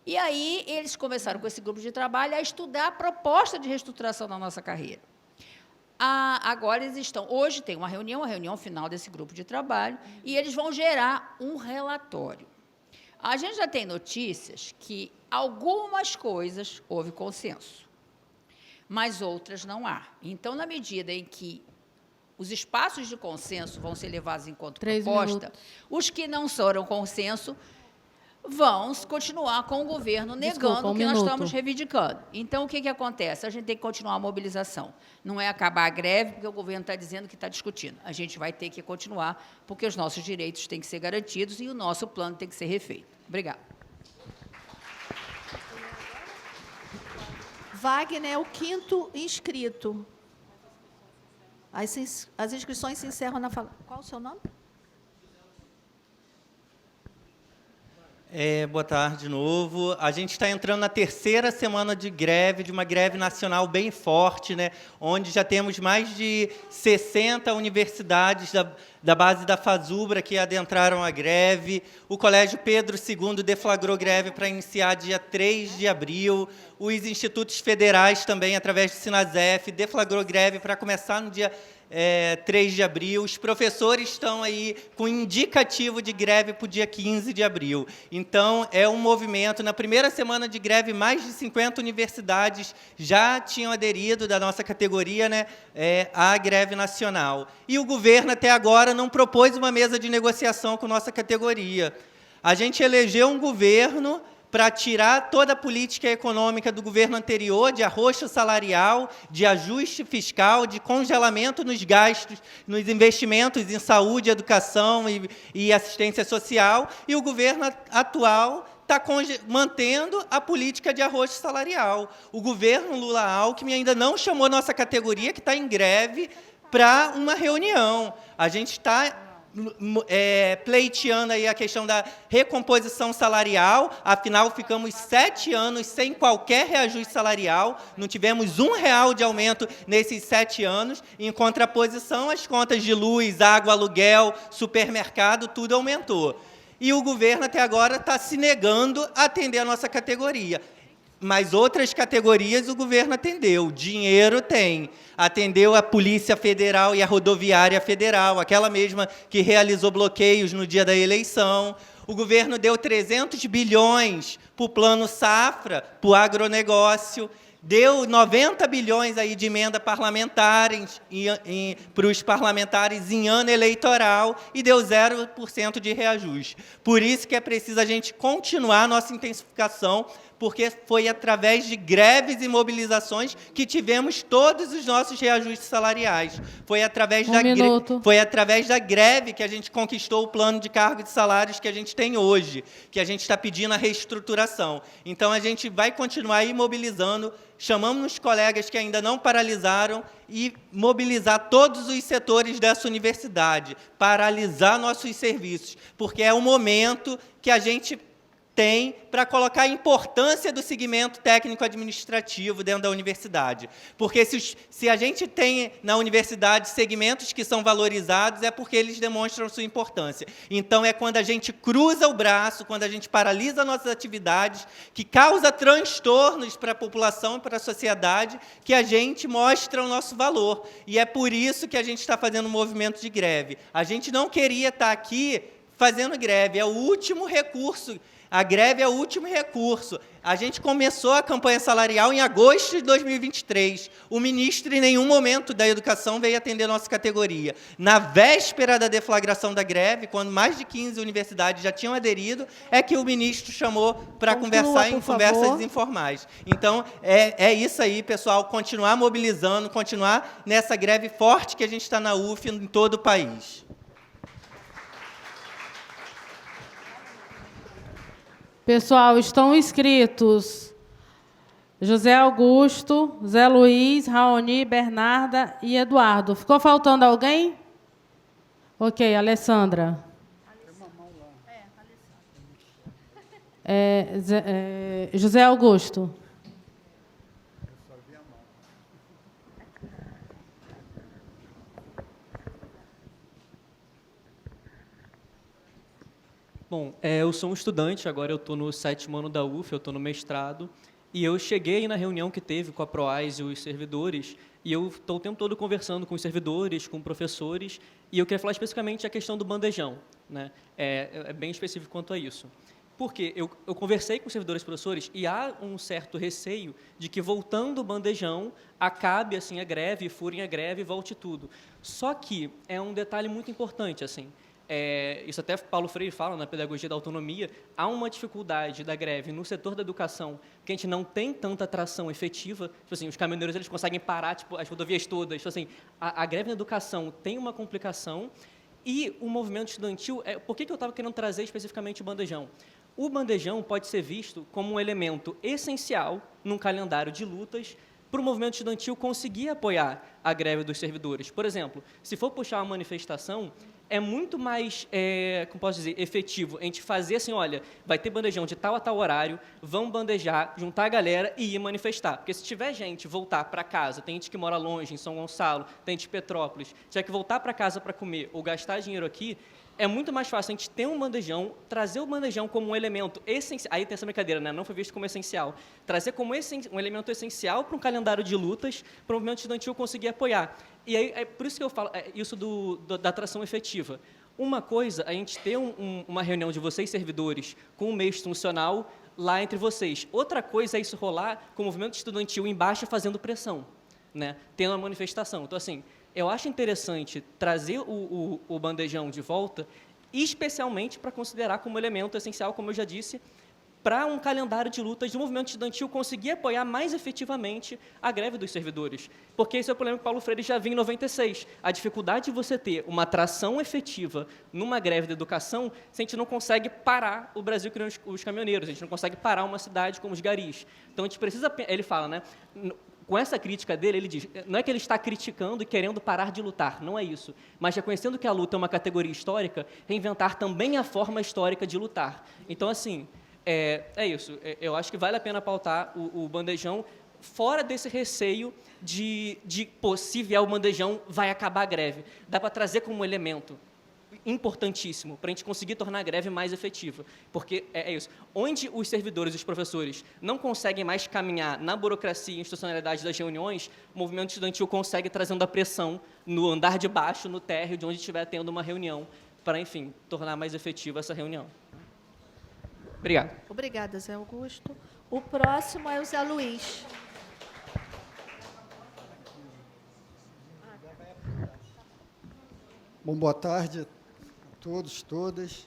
E aí eles começaram com esse grupo de trabalho a estudar a proposta de reestruturação da nossa carreira. Agora eles estão... Hoje tem uma reunião final desse grupo de trabalho, e eles vão gerar um relatório. A gente já tem notícias que algumas coisas houve consenso, mas outras não há. Então, na medida em que os espaços de consenso vão ser levados em conta proposta, os que não foram consenso vão continuar com o governo negando o que nós estamos reivindicando. Então, o que acontece? A gente tem que continuar a mobilização. Não é acabar a greve, porque o governo está dizendo que está discutindo. A gente vai ter que continuar, porque os nossos direitos têm que ser garantidos e o nosso plano tem que ser refeito. Obrigada. Wagner é o 5º inscrito. As inscrições se encerram na fala. Qual o seu nome? Boa tarde de novo. A gente está entrando na 3ª semana de greve, de uma greve nacional bem forte, né, onde já temos mais de 60 universidades da base da FASUBRA que adentraram a greve. O Colégio Pedro II deflagrou greve para iniciar dia 3 de abril. Os institutos federais também, através do SINASEF, deflagrou greve para começar no dia 3 de abril. Os professores estão aí com indicativo de greve para o dia 15 de abril. Então, é um movimento. Na primeira semana de greve, mais de 50 universidades já tinham aderido da nossa categoria, né, à greve nacional. E o governo, até agora, não propôs uma mesa de negociação com nossa categoria. A gente elegeu um governo para tirar toda a política econômica do governo anterior, de arroxo salarial, de ajuste fiscal, de congelamento nos gastos, nos investimentos em saúde, educação e assistência social, e o governo atual está mantendo a política de arroxo salarial. O governo Lula-Alckmin ainda não chamou nossa categoria, que está em greve, para uma reunião. A gente está pleiteando aí a questão da recomposição salarial. Afinal, ficamos 7 anos sem qualquer reajuste salarial, não tivemos R$1 de aumento nesses 7 anos. Em contraposição, as contas de luz, água, aluguel, supermercado, tudo aumentou. E o governo, até agora, está se negando a atender a nossa categoria. Mas outras categorias o governo atendeu. Dinheiro tem. Atendeu a Polícia Federal e a Rodoviária Federal, aquela mesma que realizou bloqueios no dia da eleição. O governo deu 300 bilhões para o Plano Safra, para o agronegócio. Deu 90 bilhões aí de emenda parlamentares para os parlamentares em ano eleitoral e deu 0% de reajuste. Por isso que é preciso a gente continuar a nossa intensificação porque foi através de greves e mobilizações que tivemos todos os nossos reajustes salariais. Foi através da greve que a gente conquistou o plano de cargos e salários que a gente tem hoje, que a gente está pedindo a reestruturação. Então, a gente vai continuar aí mobilizando, chamamos os colegas que ainda não paralisaram e mobilizar todos os setores dessa universidade, paralisar nossos serviços, porque é o momento que a gente tem para colocar a importância do segmento técnico-administrativo dentro da universidade. Porque se a gente tem na universidade segmentos que são valorizados, é porque eles demonstram sua importância. Então, é quando a gente cruza o braço, quando a gente paralisa nossas atividades, que causa transtornos para a população e para a sociedade, que a gente mostra o nosso valor. E é por isso que a gente está fazendo um movimento de greve. A gente não queria estar aqui fazendo greve, é o último recurso. A greve é o último recurso. A gente começou a campanha salarial em agosto de 2023. O ministro, em nenhum momento da educação, veio atender a nossa categoria. Na véspera da deflagração da greve, quando mais de 15 universidades já tinham aderido, é que o ministro chamou para conversar em conversas informais. Então, é isso aí, pessoal, continuar mobilizando, continuar nessa greve forte que a gente está na UF em todo o país. Pessoal, estão inscritos José Augusto, Zé Luiz, Raoni, Bernarda e Eduardo. Ficou faltando alguém? Ok, Alessandra. José Augusto. Bom, eu sou um estudante, agora eu estou no 7º ano da UF, eu estou no mestrado, e eu cheguei na reunião que teve com a Proais e os servidores, e eu estou o tempo todo conversando com os servidores, com professores, e eu queria falar especificamente a questão do bandejão, né? É bem específico quanto a isso. Porque eu conversei com os servidores e professores e há um certo receio de que, voltando o bandejão, acabe assim, a greve, furem a greve e volte tudo. Só que é um detalhe muito importante, assim, isso até Paulo Freire fala na pedagogia da autonomia, há uma dificuldade da greve no setor da educação, que a gente não tem tanta atração efetiva, tipo assim, os caminhoneiros eles conseguem parar tipo, as rodovias todas, tipo assim, a greve na educação tem uma complicação, e o movimento estudantil, por que eu estava querendo trazer especificamente o bandejão? O bandejão pode ser visto como um elemento essencial num calendário de lutas para o movimento estudantil conseguir apoiar a greve dos servidores. Por exemplo, se for puxar uma manifestação, é muito mais, como posso dizer, efetivo a gente fazer assim, olha, vai ter bandejão de tal a tal horário, vamos bandejar, juntar a galera e ir manifestar. Porque se tiver gente voltar para casa, tem gente que mora longe, em São Gonçalo, tem gente de Petrópolis, tiver que voltar para casa para comer ou gastar dinheiro aqui, é muito mais fácil a gente ter um bandejão, trazer o bandejão como um elemento essencial, aí tem essa brincadeira, né? Não foi visto como essencial, trazer como um elemento essencial para um calendário de lutas, para o movimento estudantil conseguir apoiar. E aí, é por isso que eu falo isso da atração efetiva. Uma coisa, a gente ter uma reunião de vocês, servidores, com o meio institucional lá entre vocês. Outra coisa é isso rolar com o movimento estudantil embaixo fazendo pressão, né? Tendo uma manifestação. Então, assim, eu acho interessante trazer o bandejão de volta, especialmente para considerar como elemento essencial, como eu já disse, para um calendário de lutas do movimento estudantil conseguir apoiar mais efetivamente a greve dos servidores. Porque esse é o problema que Paulo Freire já viu em 96. A dificuldade de você ter uma atração efetiva numa greve da educação se a gente não consegue parar o Brasil criando os caminhoneiros, a gente não consegue parar uma cidade como os garis. Então, a gente precisa... Ele fala, né? Com essa crítica dele, ele diz, não é que ele está criticando e querendo parar de lutar, não é isso, mas reconhecendo que a luta é uma categoria histórica, reinventar também a forma histórica de lutar. Então, assim, é isso. Eu acho que vale a pena pautar o bandejão fora desse receio de se vier o bandejão, vai acabar a greve. Dá para trazer como elemento importantíssimo para a gente conseguir tornar a greve mais efetiva, porque é isso. Onde os servidores e os professores não conseguem mais caminhar na burocracia e institucionalidade das reuniões, o movimento estudantil consegue trazendo a pressão no andar de baixo, no térreo, de onde estiver tendo uma reunião, para, enfim, tornar mais efetiva essa reunião. Obrigado. Obrigada, Zé Augusto. O próximo é o Zé Luiz. Bom, boa tarde a todos, todas.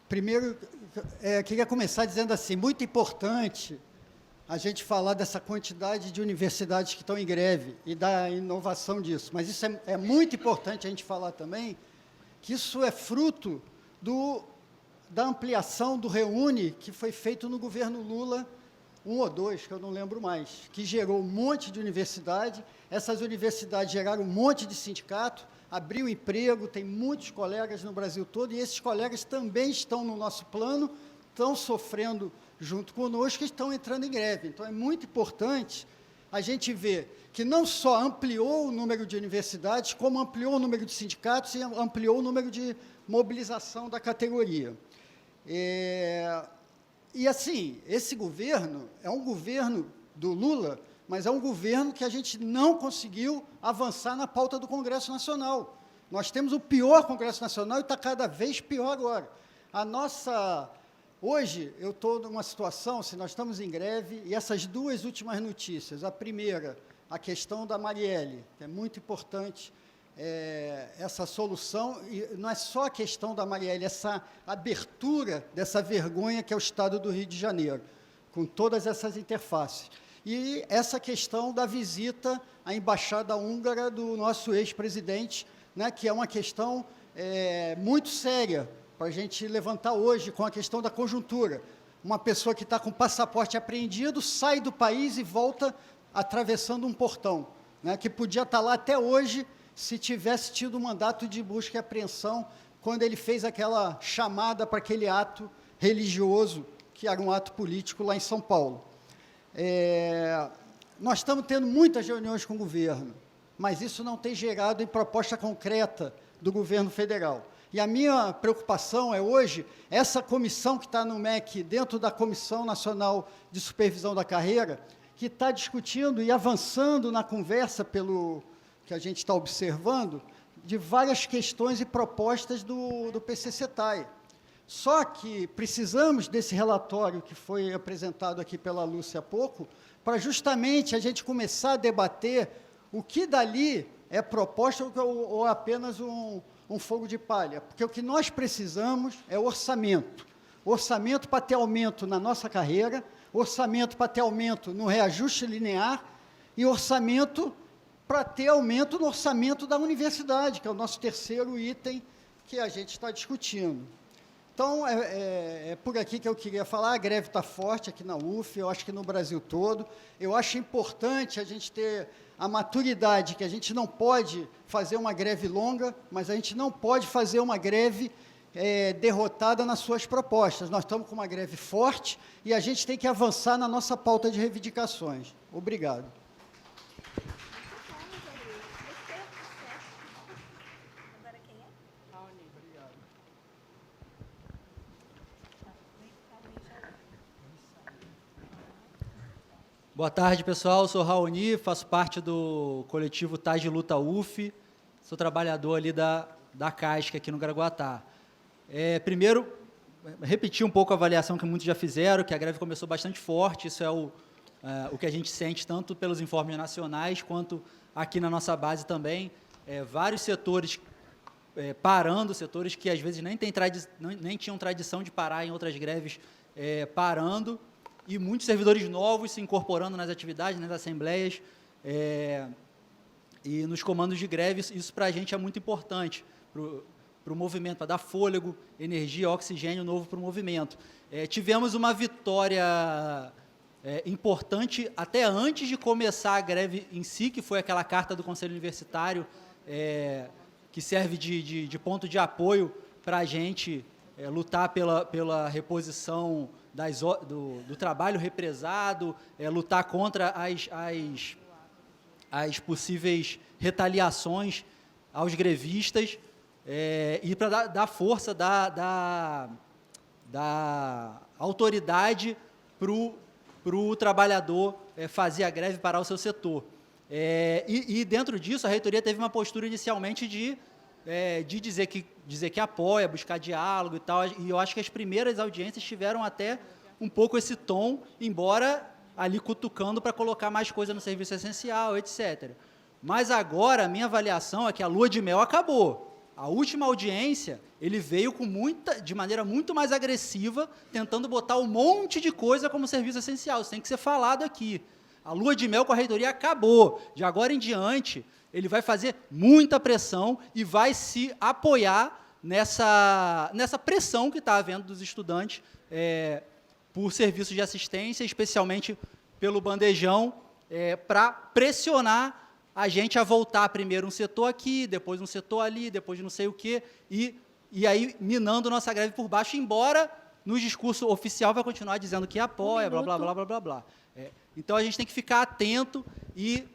Primeiro, queria começar dizendo assim, muito importante a gente falar dessa quantidade de universidades que estão em greve e da inovação disso. Mas isso é muito importante a gente falar também que isso é fruto da ampliação do Reúne que foi feito no governo Lula 1 ou 2, que eu não lembro mais, que gerou um monte de universidade. Essas universidades geraram um monte de sindicato, abriu emprego, tem muitos colegas no Brasil todo, e esses colegas também estão no nosso plano, estão sofrendo junto conosco e estão entrando em greve. Então, é muito importante a gente ver que não só ampliou o número de universidades, como ampliou o número de sindicatos e ampliou o número de mobilização da categoria. E, assim, esse governo é um governo do Lula, mas é um governo que a gente não conseguiu avançar na pauta do Congresso Nacional. Nós temos o pior Congresso Nacional e está cada vez pior agora. Hoje, eu estou numa situação, se nós estamos em greve, e essas duas últimas notícias, a primeira, a questão da Marielle, que é muito importante, essa solução, e não é só a questão da Marielle, essa abertura dessa vergonha que é o Estado do Rio de Janeiro, com todas essas interfaces. E essa questão da visita à embaixada húngara do nosso ex-presidente, né, que é uma questão muito séria, para a gente levantar hoje com a questão da conjuntura. Uma pessoa que está com passaporte apreendido sai do país e volta atravessando um portão, né, que podia estar lá até hoje se tivesse tido um mandato de busca e apreensão quando ele fez aquela chamada para aquele ato religioso, que era um ato político lá em São Paulo. Nós estamos tendo muitas reuniões com o governo, mas isso não tem gerado em proposta concreta do governo federal. E a minha preocupação é, hoje, essa comissão que está no MEC, dentro da Comissão Nacional de Supervisão da Carreira, que está discutindo e avançando na conversa, pelo que a gente está observando, de várias questões e propostas do PCCETAI. Só que precisamos desse relatório que foi apresentado aqui pela Lúcia há pouco, para justamente a gente começar a debater o que dali é proposta ou apenas um fogo de palha, porque o que nós precisamos é orçamento. Orçamento para ter aumento na nossa carreira, orçamento para ter aumento no reajuste linear e orçamento para ter aumento no orçamento da universidade, que é o nosso terceiro item que a gente está discutindo. Então, é por aqui que eu queria falar. A greve está forte aqui na UF, eu acho que no Brasil todo. Eu acho importante a gente ter a maturidade, que a gente não pode fazer uma greve longa, mas a gente não pode fazer uma greve derrotada nas suas propostas. Nós estamos com uma greve forte e a gente tem que avançar na nossa pauta de reivindicações. Obrigado. Boa tarde, pessoal. Eu sou Raoni, faço parte do coletivo Tais de Luta UF, sou trabalhador ali da Casca, aqui no Gragoatá. Primeiro, repetir um pouco a avaliação que muitos já fizeram, que a greve começou bastante forte, isso é o que a gente sente tanto pelos informes nacionais, quanto aqui na nossa base também. Vários setores parando, setores que às vezes nem tinham tradição de parar em outras greves, parando, e muitos servidores novos se incorporando nas atividades, nas assembleias e nos comandos de greve. Isso para a gente é muito importante, para o movimento, para dar fôlego, energia, oxigênio novo para o movimento. Tivemos uma vitória importante até antes de começar a greve em si, que foi aquela carta do Conselho Universitário, que serve de ponto de apoio para a gente lutar pela reposição do trabalho represado, lutar contra as possíveis retaliações aos grevistas, e para dar força, da autoridade para o trabalhador fazer a greve, parar o seu setor. E dentro disso, a reitoria teve uma postura inicialmente de dizer que apoia, buscar diálogo e tal, e eu acho que as primeiras audiências tiveram até um pouco esse tom, embora ali cutucando para colocar mais coisa no serviço essencial, etc. Mas agora, a minha avaliação é que a lua de mel acabou. A última audiência, ele veio de maneira muito mais agressiva, tentando botar um monte de coisa como serviço essencial. Isso tem que ser falado aqui. A lua de mel com a reitoria acabou. De agora em diante, ele vai fazer muita pressão e vai se apoiar nessa pressão que está havendo dos estudantes por serviços de assistência, especialmente pelo bandejão, para pressionar a gente a voltar primeiro um setor aqui, depois um setor ali, depois não sei o quê, e aí minando nossa greve por baixo, embora no discurso oficial vai continuar dizendo que apoia, blá, blá, blá, blá, blá, blá. Então, a gente tem que ficar atento e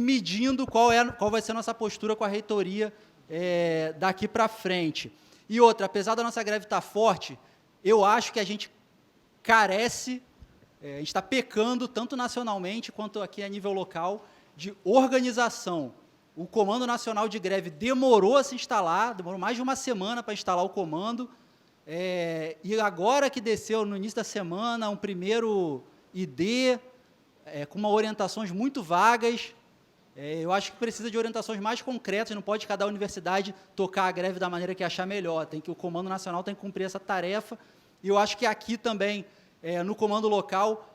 medindo qual vai ser a nossa postura com a reitoria daqui para frente. E outra, apesar da nossa greve estar forte, eu acho que a gente carece, a gente está pecando, tanto nacionalmente quanto aqui a nível local, de organização. O Comando Nacional de Greve demorou a se instalar, demorou mais de uma semana para instalar o comando, e agora que desceu, no início da semana, um primeiro ID, com orientações muito vagas. Eu acho que precisa de orientações mais concretas, não pode cada universidade tocar a greve da maneira que achar melhor, o Comando Nacional tem que cumprir essa tarefa, e eu acho que aqui também, no comando local,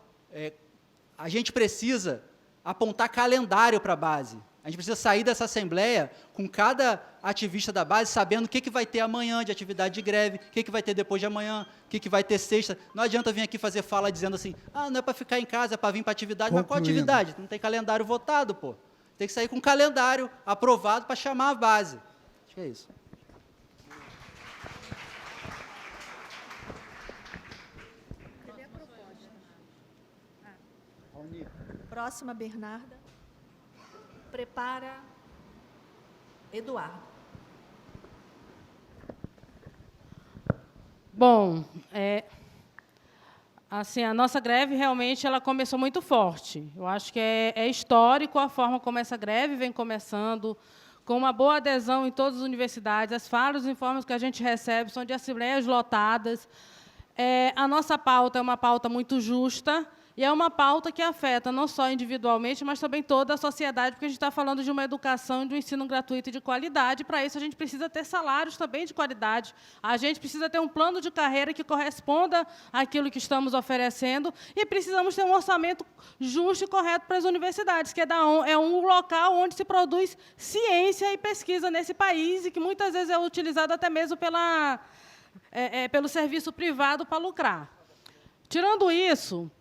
a gente precisa apontar calendário para a base. A gente precisa sair dessa assembleia com cada ativista da base sabendo o que vai ter amanhã de atividade de greve, o que vai ter depois de amanhã, o que vai ter sexta. Não adianta vir aqui fazer fala dizendo assim, não é para ficar em casa, é para vir para atividade. Mas qual atividade? Não tem calendário votado, pô. Tem que sair com um calendário aprovado para chamar a base. Acho que é isso. Próxima, Bernarda. Prepara, Eduardo. Bom, assim, a nossa greve realmente ela começou muito forte. Eu acho que é histórico a forma como essa greve vem começando, com uma boa adesão em todas as universidades. As falas, os informes que a gente recebe são de assembleias lotadas. A nossa pauta é uma pauta muito justa, e é uma pauta que afeta não só individualmente, mas também toda a sociedade, porque a gente está falando de uma educação e de um ensino gratuito e de qualidade. Para isso, a gente precisa ter salários também de qualidade. A gente precisa ter um plano de carreira que corresponda àquilo que estamos oferecendo e precisamos ter um orçamento justo e correto para as universidades, que é um local onde se produz ciência e pesquisa nesse país e que muitas vezes é utilizado até mesmo pelo serviço privado para lucrar. Tirando isso,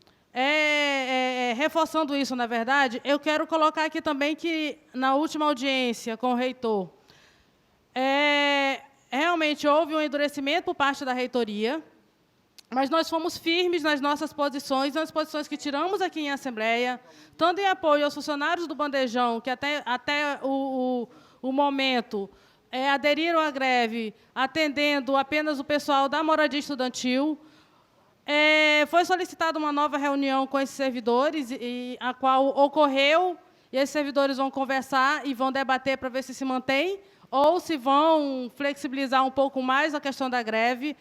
reforçando isso, na verdade, eu quero colocar aqui também que, na última audiência com o reitor, realmente houve um endurecimento por parte da reitoria, mas nós fomos firmes nas nossas posições, nas posições que tiramos aqui em Assembleia, tanto em apoio aos funcionários do Bandejão, que até o momento aderiram à greve, atendendo apenas o pessoal da moradia estudantil. Foi solicitada uma nova reunião com esses servidores, a qual ocorreu, e esses servidores vão conversar e vão debater para ver se mantém ou se vão flexibilizar um pouco mais a questão da greve.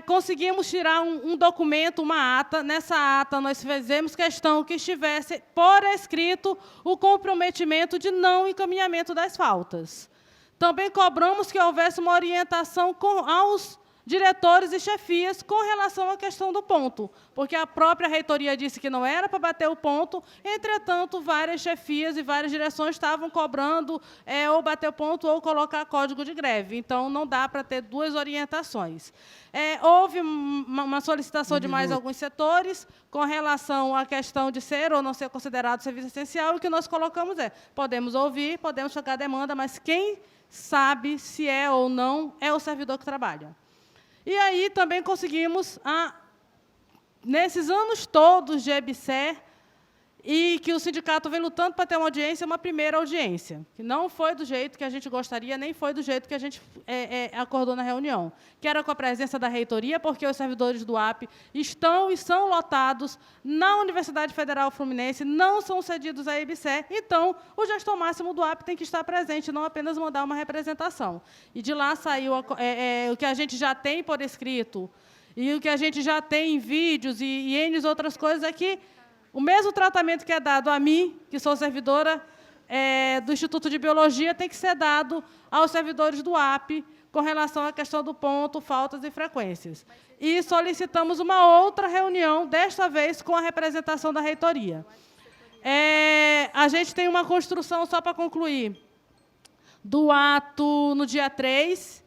Conseguimos tirar um documento, uma ata. Nessa ata, nós fizemos questão que estivesse por escrito o comprometimento de não encaminhamento das faltas. Também cobramos que houvesse uma orientação aos diretores e chefias com relação à questão do ponto, porque a própria reitoria disse que não era para bater o ponto, entretanto, várias chefias e várias direções estavam cobrando ou bater o ponto ou colocar código de greve. Então, não dá para ter duas orientações. Houve uma solicitação de mais alguns setores com relação à questão de ser ou não ser considerado serviço essencial, e o que nós colocamos podemos ouvir, podemos chegar a demanda, mas quem sabe se é ou não é o servidor que trabalha. E aí também conseguimos, nesses anos todos de EBSER, e que o sindicato vem lutando para ter uma audiência, uma primeira audiência, que não foi do jeito que a gente gostaria, nem foi do jeito que a gente acordou na reunião, que era com a presença da reitoria, porque os servidores do AP estão e são lotados na Universidade Federal Fluminense, não são cedidos à EBSER, então o gestor máximo do AP tem que estar presente, não apenas mandar uma representação. E de lá saiu o que a gente já tem por escrito, e o que a gente já tem em vídeos e N outras coisas, é que o mesmo tratamento que é dado a mim, que sou servidora, do Instituto de Biologia tem que ser dado aos servidores do AP com relação à questão do ponto, faltas e frequências. E solicitamos uma outra reunião, desta vez com a representação da reitoria. A gente tem uma construção, só para concluir, do ato no dia 3,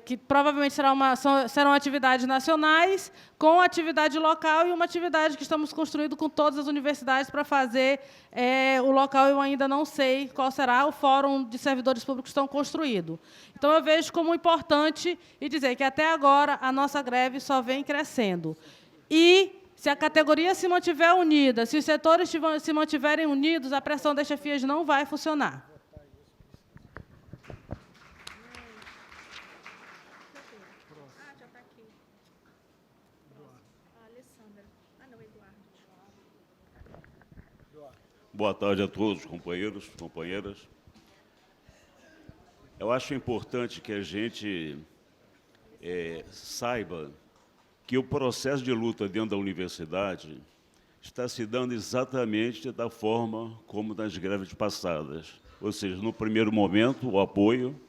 que provavelmente serão atividades nacionais, com atividade local e uma atividade que estamos construindo com todas as universidades para fazer o local, eu ainda não sei qual será, o Fórum de Servidores Públicos estão construído. Então, eu vejo como importante e dizer que, até agora, a nossa greve só vem crescendo. E, se a categoria se mantiver unida, se os setores se mantiverem unidos, a pressão das chefias não vai funcionar. Boa tarde a todos, companheiros, companheiras. Eu acho importante que a gente saiba que o processo de luta dentro da universidade está se dando exatamente da forma como nas greves passadas. Ou seja, no primeiro momento, o apoio.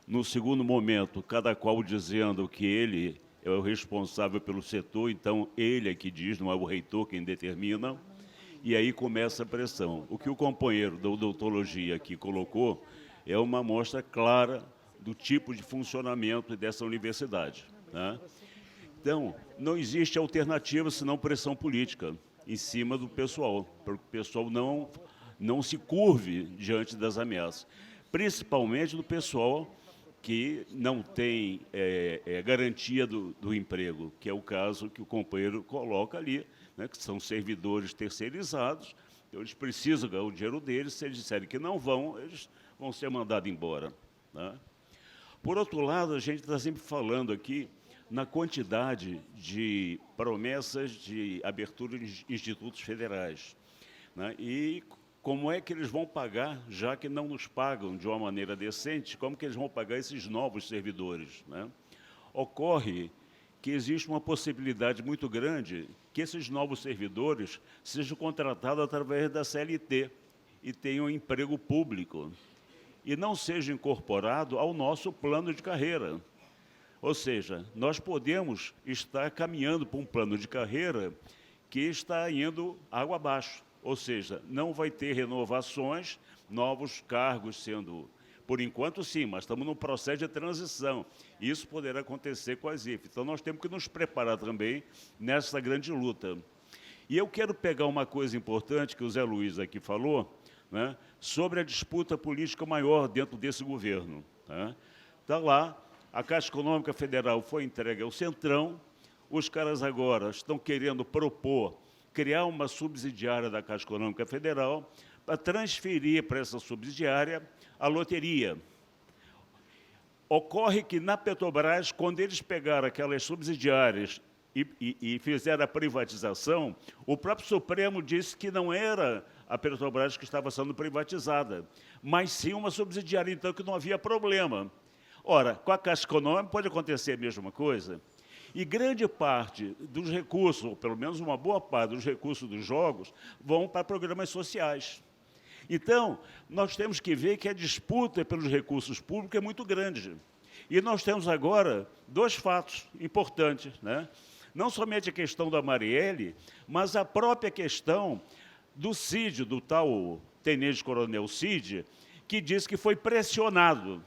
No segundo momento, cada qual dizendo que ele é o responsável pelo setor, então ele é que diz, não é o reitor quem determina. E aí começa a pressão. O que o companheiro da odontologia aqui colocou é uma amostra clara do tipo de funcionamento dessa universidade, né? Então, não existe alternativa senão pressão política em cima do pessoal, para que o pessoal não se curve diante das ameaças, principalmente do pessoal que não tem garantia do emprego, que é o caso que o companheiro coloca ali, né, que são servidores terceirizados, então eles precisam ganhar o dinheiro deles, se eles disserem que não vão, eles vão ser mandados embora, né? Por outro lado, a gente está sempre falando aqui na quantidade de promessas de abertura de institutos federais, né, e como é que eles vão pagar, já que não nos pagam de uma maneira decente, como que eles vão pagar esses novos servidores, né? Ocorre que existe uma possibilidade muito grande que esses novos servidores sejam contratados através da CLT e tenham emprego público e não sejam incorporados ao nosso plano de carreira. Ou seja, nós podemos estar caminhando para um plano de carreira que está indo água abaixo. Ou seja, não vai ter renovações, novos cargos sendo... Por enquanto, sim, mas estamos num processo de transição. Isso poderá acontecer com as IF. Então, nós temos que nos preparar também nessa grande luta. E eu quero pegar uma coisa importante que o Zé Luiz aqui falou, né, sobre a disputa política maior dentro desse governo. Está lá, a Caixa Econômica Federal foi entregue ao Centrão, os caras agora estão querendo propor criar uma subsidiária da Caixa Econômica Federal para transferir para essa subsidiária a loteria. Ocorre que, na Petrobras, quando eles pegaram aquelas subsidiárias e fizeram a privatização, o próprio Supremo disse que não era a Petrobras que estava sendo privatizada, mas sim uma subsidiária, então, que não havia problema. Ora, com a Caixa Econômica pode acontecer a mesma coisa. E grande parte dos recursos, ou pelo menos uma boa parte dos recursos dos jogos, vão para programas sociais. Então, nós temos que ver que a disputa pelos recursos públicos é muito grande. E nós temos agora dois fatos importantes, né? Não somente a questão da Marielle, mas a própria questão do Cid, do tal tenente-coronel Cid, que diz que foi pressionado.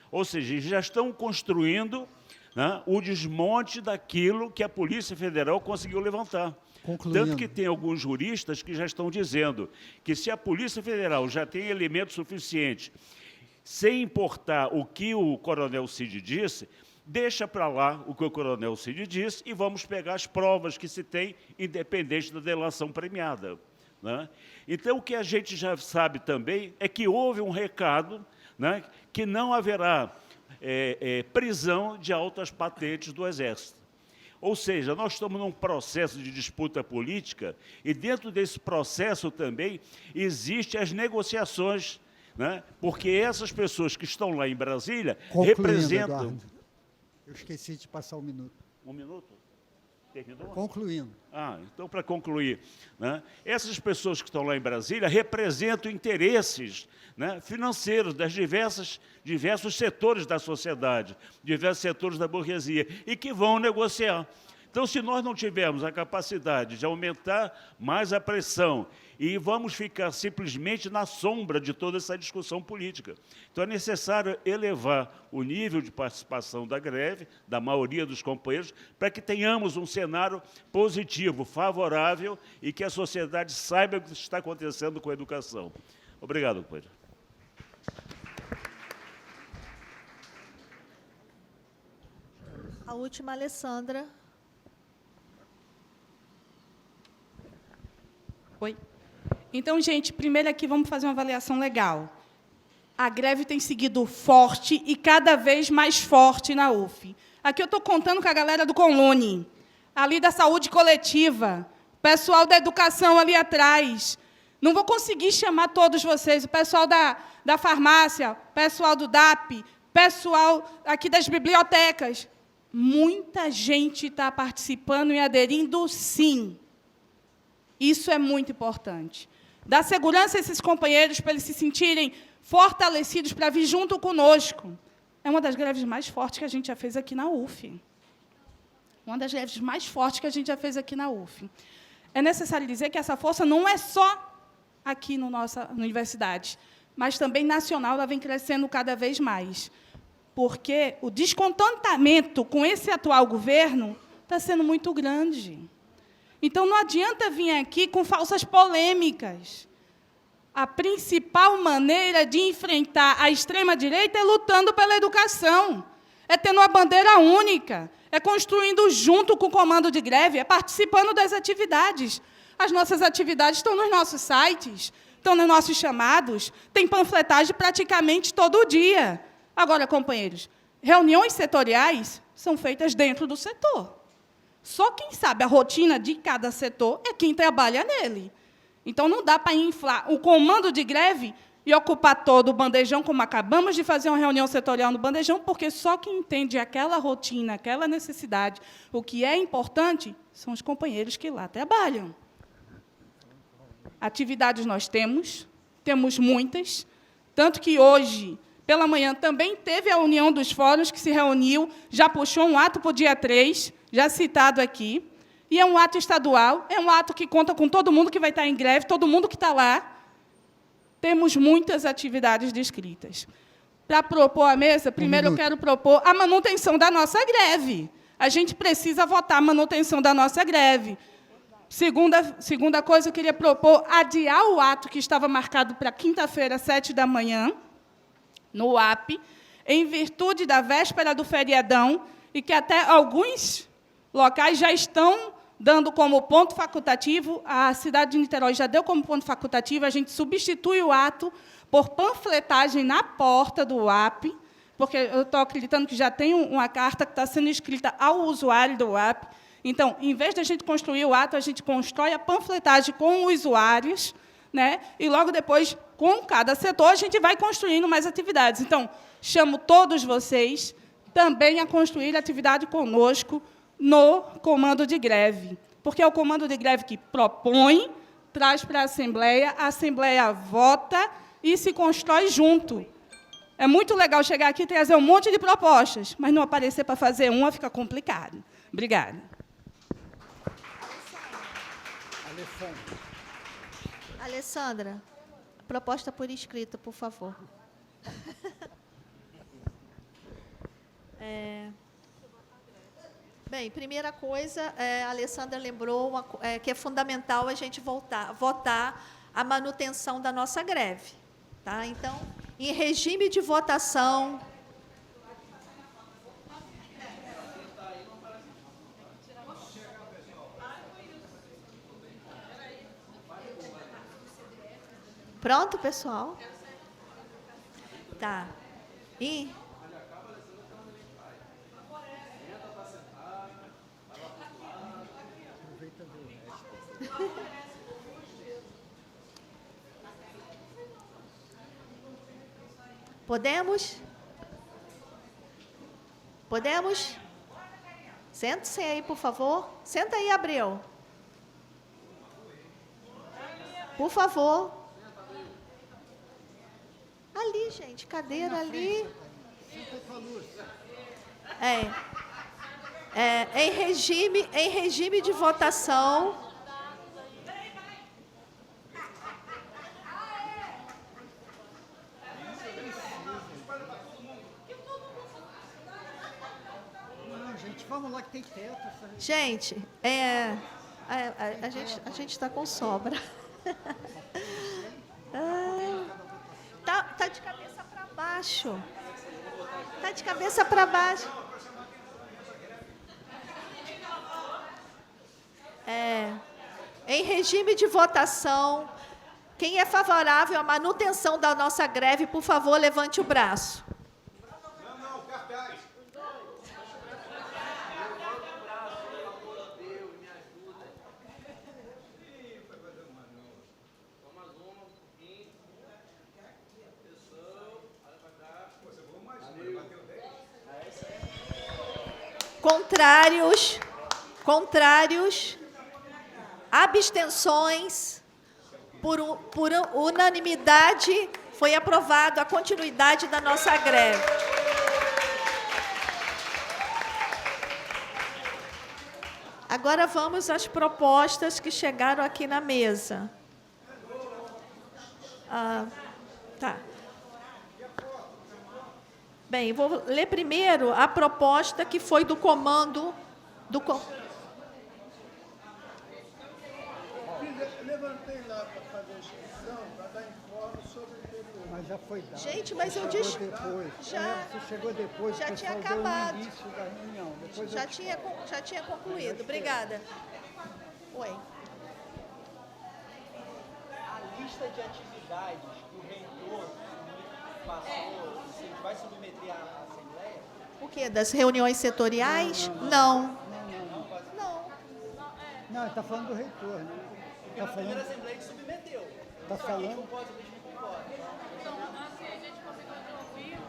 Ou seja, já estão construindo, né, o desmonte daquilo que a Polícia Federal conseguiu levantar. Concluindo. Tanto que tem alguns juristas que já estão dizendo que se a Polícia Federal já tem elementos suficientes, sem importar o que o coronel Cid disse, deixa para lá o que o coronel Cid disse e vamos pegar as provas que se tem, independente da delação premiada, né? Então, o que a gente já sabe também é que houve um recado, né, que não haverá prisão de altas patentes do Exército. Ou seja, nós estamos num processo de disputa política e, dentro desse processo também, existem as negociações, né? Porque essas pessoas que estão lá em Brasília representam... Eduardo, eu esqueci de passar um minuto. Um minuto? terminou? Concluindo. Então, para concluir, né, essas pessoas que estão lá em Brasília representam interesses, né, financeiros das diversos setores da sociedade, diversos setores da burguesia, e que vão negociar. Então, se nós não tivermos a capacidade de aumentar mais a pressão e vamos ficar simplesmente na sombra de toda essa discussão política. Então, é necessário elevar o nível de participação da greve, da maioria dos companheiros, para que tenhamos um cenário positivo, favorável, e que a sociedade saiba o que está acontecendo com a educação. Obrigado, companheiro. A última, Alessandra. Oi. Então, gente, primeiro aqui vamos fazer uma avaliação legal. A greve tem seguido forte e cada vez mais forte na UF. Aqui eu estou contando com a galera do Conlune, ali da saúde coletiva, pessoal da educação ali atrás. Não vou conseguir chamar todos vocês, o pessoal da farmácia, pessoal do DAP, pessoal aqui das bibliotecas. Muita gente está participando e aderindo, sim. Isso é muito importante. Dar segurança a esses companheiros para eles se sentirem fortalecidos para vir junto conosco. É uma das greves mais fortes que a gente já fez aqui na UF. Uma das greves mais fortes que a gente já fez aqui na UF. É necessário dizer que essa força não é só aqui na nossa universidade, mas também nacional, ela vem crescendo cada vez mais. Porque o descontentamento com esse atual governo está sendo muito grande. Então, não adianta vir aqui com falsas polêmicas. A principal maneira de enfrentar a extrema-direita é lutando pela educação, é tendo uma bandeira única, é construindo junto com o comando de greve, é participando das atividades. As nossas atividades estão nos nossos sites, estão nos nossos chamados, tem panfletagem praticamente todo dia. Agora, companheiros, reuniões setoriais são feitas dentro do setor. Só quem sabe a rotina de cada setor é quem trabalha nele. Então, não dá para inflar o comando de greve e ocupar todo o bandejão, como acabamos de fazer uma reunião setorial no bandejão, porque só quem entende aquela rotina, aquela necessidade, o que é importante, são os companheiros que lá trabalham. Atividades nós temos muitas, tanto que hoje, pela manhã, também teve a união dos fóruns que se reuniu, já puxou um ato para o dia 3, já citado aqui, e é um ato estadual, é um ato que conta com todo mundo que vai estar em greve, todo mundo que está lá. Temos muitas atividades descritas. Para propor à mesa, primeiro eu quero propor a manutenção da nossa greve. A gente precisa votar a manutenção da nossa greve. Segunda coisa, eu queria propor adiar o ato que estava marcado para quinta-feira, 7 da manhã, no UAP, em virtude da véspera do feriadão, e que até alguns locais já estão dando como ponto facultativo, a cidade de Niterói já deu como ponto facultativo, a gente substitui o ato por panfletagem na porta do UAP, porque eu estou acreditando que já tem uma carta que está sendo escrita ao usuário do UAP. Então, em vez de a gente construir o ato, a gente constrói a panfletagem com os usuários, né? E, logo depois, com cada setor, a gente vai construindo mais atividades. Então, chamo todos vocês também a construir atividade conosco no comando de greve, porque é o comando de greve que propõe, traz para a Assembleia vota e se constrói junto. É muito legal chegar aqui e trazer um monte de propostas, mas não aparecer para fazer uma fica complicado. Obrigada. Alessandra, proposta por escrito, por favor. Bem, primeira coisa, a Alessandra lembrou que é fundamental a gente votar a manutenção da nossa greve. Tá? Então, em regime de votação... Pronto, pessoal? Tá. E... Podemos? Podemos? Sente-se aí, por favor. Senta aí, Abreu. Por favor. Ali, gente, cadeira ali. Em regime de votação. Não, gente, vamos lá que tem teto. Gente, a gente está com sobra. Tá de cabeça para baixo. Tá de cabeça para baixo. Em regime de votação, quem é favorável à manutenção da nossa greve, por favor, levante o braço. Contrários, abstenções, por unanimidade, foi aprovado a continuidade da nossa greve. Agora vamos às propostas que chegaram aqui na mesa. Tá. Bem, vou ler primeiro a proposta que foi do comando do... Levantei lá para fazer a inscrição, para dar informe sobre o PPU. Mas já foi dado. Gente, mas eu disse... Você chegou depois, já tinha o pessoal acabado. deu o início da reunião. Depois Já tinha concluído. Obrigada. Oi. A lista de atividades que o reitor passou, você vai submeter à Assembleia? O quê? Das reuniões setoriais? Não. Não, ele está falando do reitor, né? Porque na primeira Assembleia ele submeteu. Está falando... Não pode, a gente não concorda. Então, assim, a gente conseguiu ouvir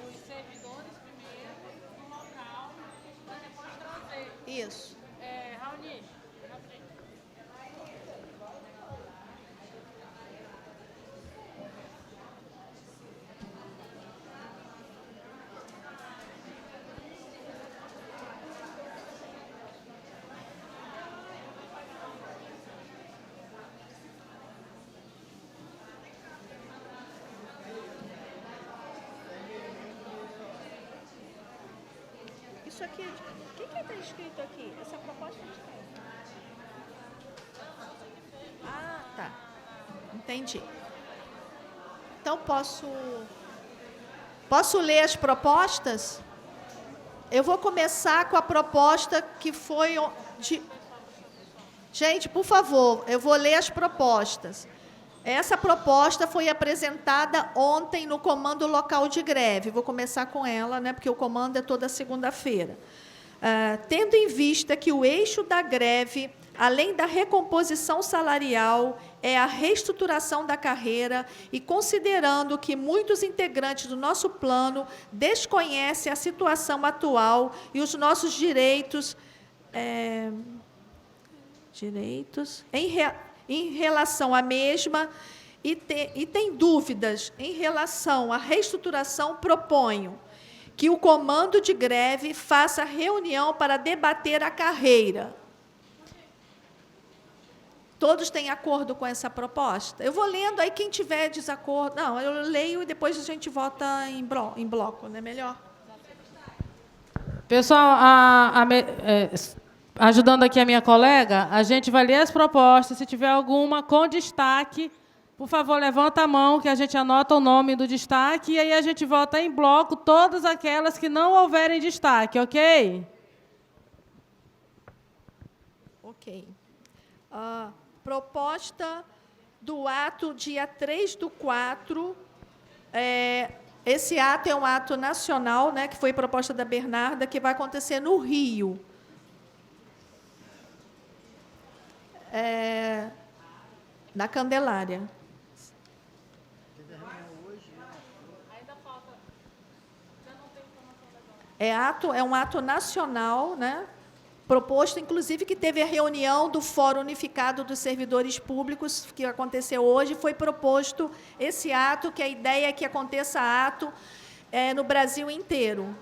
os servidores primeiro, no local, para depois trazer. Isso. Raoni, Isso aqui, o que está escrito aqui? Essa proposta de quem? Ah, tá. Entendi. Então, posso ler as propostas? Eu vou começar com a proposta que foi de... Gente, por favor, eu vou ler as propostas. Essa proposta foi apresentada ontem no comando local de greve. Vou começar com ela, né, porque o comando é toda segunda-feira. Tendo em vista que o eixo da greve, além da recomposição salarial, é a reestruturação da carreira, e considerando que muitos integrantes do nosso plano desconhecem a situação atual e os nossos direitos em relação à mesma, e tem dúvidas em relação à reestruturação, proponho que o comando de greve faça reunião para debater a carreira. Todos têm acordo com essa proposta? Eu vou lendo, aí quem tiver desacordo... Não, eu leio e depois a gente vota em bloco, não é melhor? pessoal, ajudando aqui a minha colega, a gente vai ler as propostas. Se tiver alguma com destaque, por favor, levanta a mão, que a gente anota o nome do destaque, e aí a gente vota em bloco todas aquelas que não houverem destaque, ok? Ok. Proposta do ato dia 3/4. Esse ato é um ato nacional, né, que foi proposta da Bernarda, que vai acontecer no Rio. Na Candelária. É um ato nacional, né? Proposto, inclusive, que teve a reunião do Fórum Unificado dos Servidores Públicos, que aconteceu hoje, foi proposto esse ato, que a ideia é que aconteça ato no Brasil inteiro.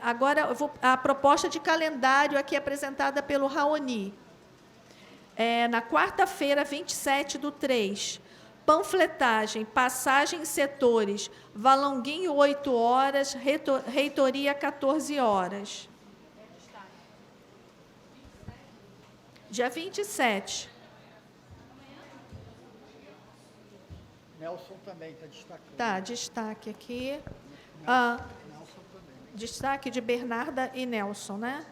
Agora, a proposta de calendário aqui apresentada pelo Raoni. Na quarta-feira, 27/3, panfletagem, passagem em setores, Valonguinho, 8 horas, reitoria, 14 horas. Dia 27. Nelson também está destacando. Tá, destaque aqui. Nelson também. Destaque de Bernarda e Nelson, né?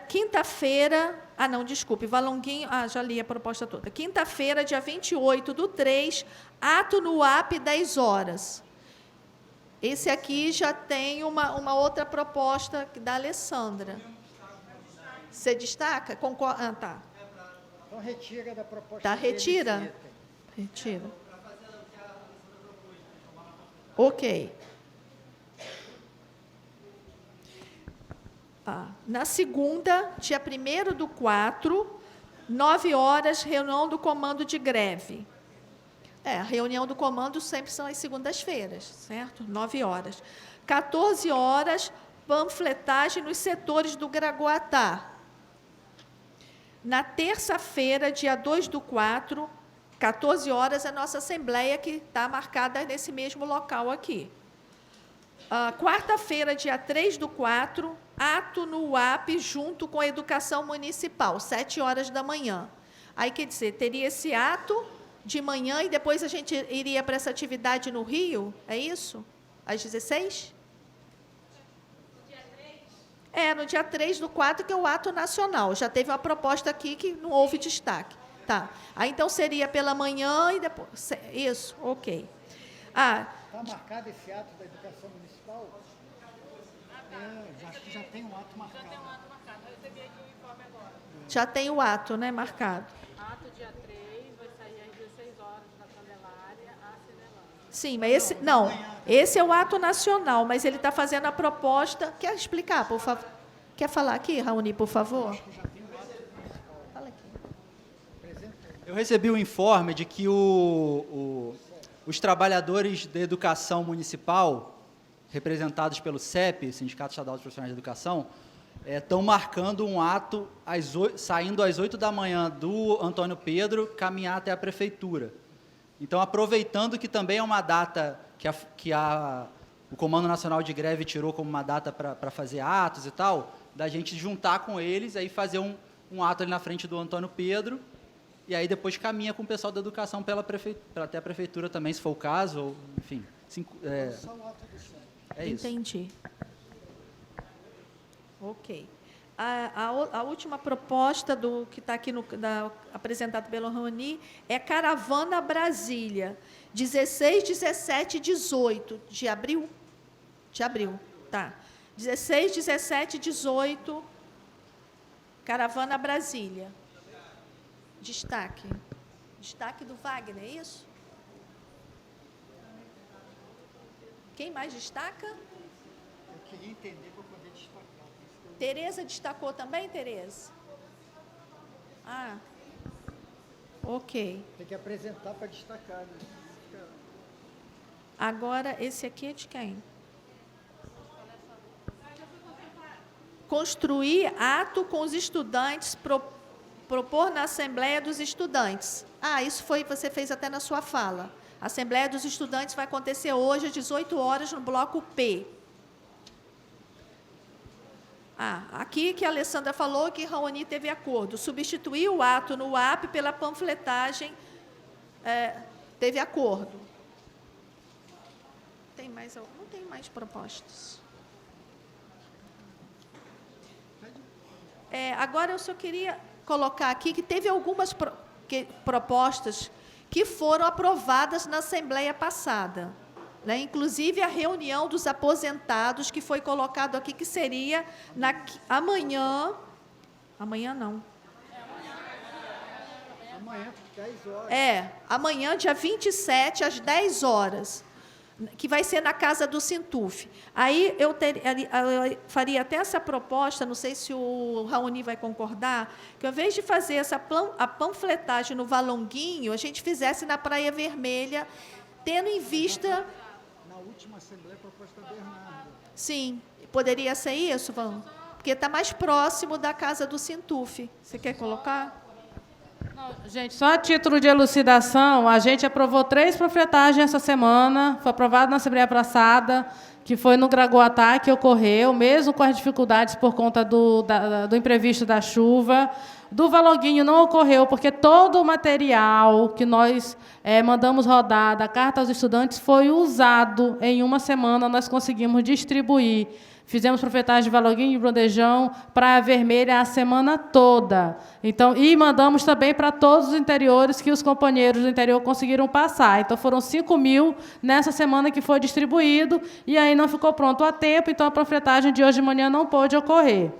Quinta-feira... não, desculpe, Valonguinho... já li a proposta toda. Quinta-feira, dia 28/3, ato no UAP, 10 horas. Esse aqui já tem uma outra proposta da Alessandra. Você destaca? Concorda? Tá. Então, retira da proposta. Tá, retira? Retira. Ok. Na segunda, dia 1/4, 9 horas, reunião do comando de greve. A reunião do comando sempre são às segundas-feiras, certo? 9 horas. 14 horas, panfletagem nos setores do Gragoatá. Na terça-feira, dia 2/4, 14 horas, a nossa assembleia, que está marcada nesse mesmo local aqui. Quarta-feira, dia 3/4, ato no UAP, junto com a educação municipal, 7 horas da manhã. Aí, quer dizer, teria esse ato de manhã e depois a gente iria para essa atividade no Rio, é isso? Às 16? No dia 3/4, que é o ato nacional. Já teve uma proposta aqui que não houve destaque. Tá. Aí, então, seria pela manhã e depois... Isso, ok. Está marcado esse ato da educação municipal? Acho que já tem um ato marcado. Já tem um ato marcado. Eu recebi aqui o informe agora. Já tem o ato, né, marcado. Ato dia 3, vai sair às 16 horas da Candelária, a Cinelândia. Sim, mas esse é o ato nacional, mas ele está fazendo a proposta... Quer explicar, por favor? Quer falar aqui, Raoni, por favor? Fala aqui. Eu recebi o informe de que os trabalhadores da educação municipal, representados pelo CEP, Sindicato Estadual dos Profissionais de Educação, estão marcando um ato saindo às 8 da manhã do Antônio Pedro, caminhar até a prefeitura. Então, aproveitando que também é uma data que o Comando Nacional de Greve tirou como uma data para fazer atos e tal, da gente juntar com eles, aí fazer um ato ali na frente do Antônio Pedro, e aí depois caminha com o pessoal da educação até a prefeitura também, se for o caso, ou, enfim. É isso. Entendi. Ok. A última proposta que está aqui apresentada pelo Raoni é Caravana Brasília, 16, 17 e 18 de abril. De abril, tá. 16, 17 e 18, Caravana Brasília. Destaque. Destaque do Wagner, é isso? Quem mais destaca? Eu queria entender para poder destacar. Tereza destacou também, Tereza? Ok. Tem que apresentar para destacar, né? Agora, esse aqui é de quem? Construir ato com os estudantes, propor na Assembleia dos Estudantes. Isso você fez até na sua fala. A Assembleia dos Estudantes vai acontecer hoje às 18 horas no bloco P. Aqui que a Alessandra falou que Raoni teve acordo. Substituir o ato no UAP pela panfletagem, teve acordo. Não tem mais propostas. Agora, eu só queria colocar aqui que teve algumas propostas que foram aprovadas na Assembleia passada. Né? Inclusive, a reunião dos aposentados, que foi colocado aqui, que seria amanhã... Amanhã não. Amanhã, 10 horas. Amanhã, dia 27, às 10 horas, que vai ser na casa do Sintuf. Aí eu faria até essa proposta, não sei se o Raoni vai concordar, que ao invés de fazer a panfletagem no Valonguinho, a gente fizesse na Praia Vermelha, tendo em vista... Na última Assembleia, proposta Bernardo. Sim, poderia ser isso, Valonguinho? Porque está mais próximo da casa do Sintuf. Você quer colocar? Gente, só a título de elucidação, a gente aprovou 3 panfletagens essa semana, foi aprovado na Assembleia passada, que foi no Gragoatá que ocorreu, mesmo com as dificuldades por conta do imprevisto da chuva. Do Valonguinho não ocorreu, porque todo o material que nós mandamos rodar da Carta aos Estudantes foi usado em uma semana, nós conseguimos distribuir. Fizemos panfletagem de Valonguinho e Bandejão, Praia Vermelha a semana toda. Então, e mandamos também para todos os interiores que os companheiros do interior conseguiram passar. Então, foram 5.000 nessa semana que foi distribuído, e aí não ficou pronto a tempo, então a panfletagem de hoje de manhã não pôde ocorrer.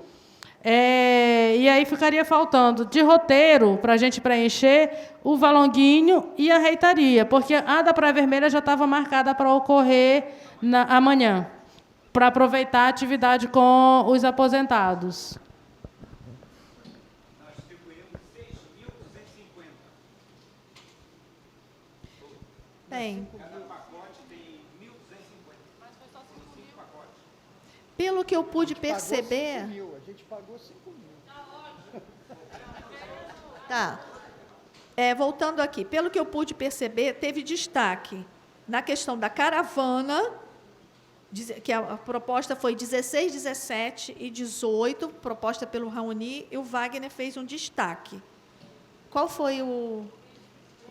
E aí ficaria faltando de roteiro para a gente preencher o Valonguinho e a Reitaria, porque a da Praia Vermelha já estava marcada para ocorrer amanhã, para aproveitar a atividade com os aposentados. Nós distribuímos 6.250. Tem. Cada pacote tem 1.250. Mas foi só 5.000 pacotes. Pelo que eu pude perceber... A gente pagou 5.000. Tá. Voltando aqui, pelo que eu pude perceber, teve destaque na questão da caravana, que a proposta foi 16, 17 e 18, proposta pelo Raoni, e o Wagner fez um destaque. Qual foi o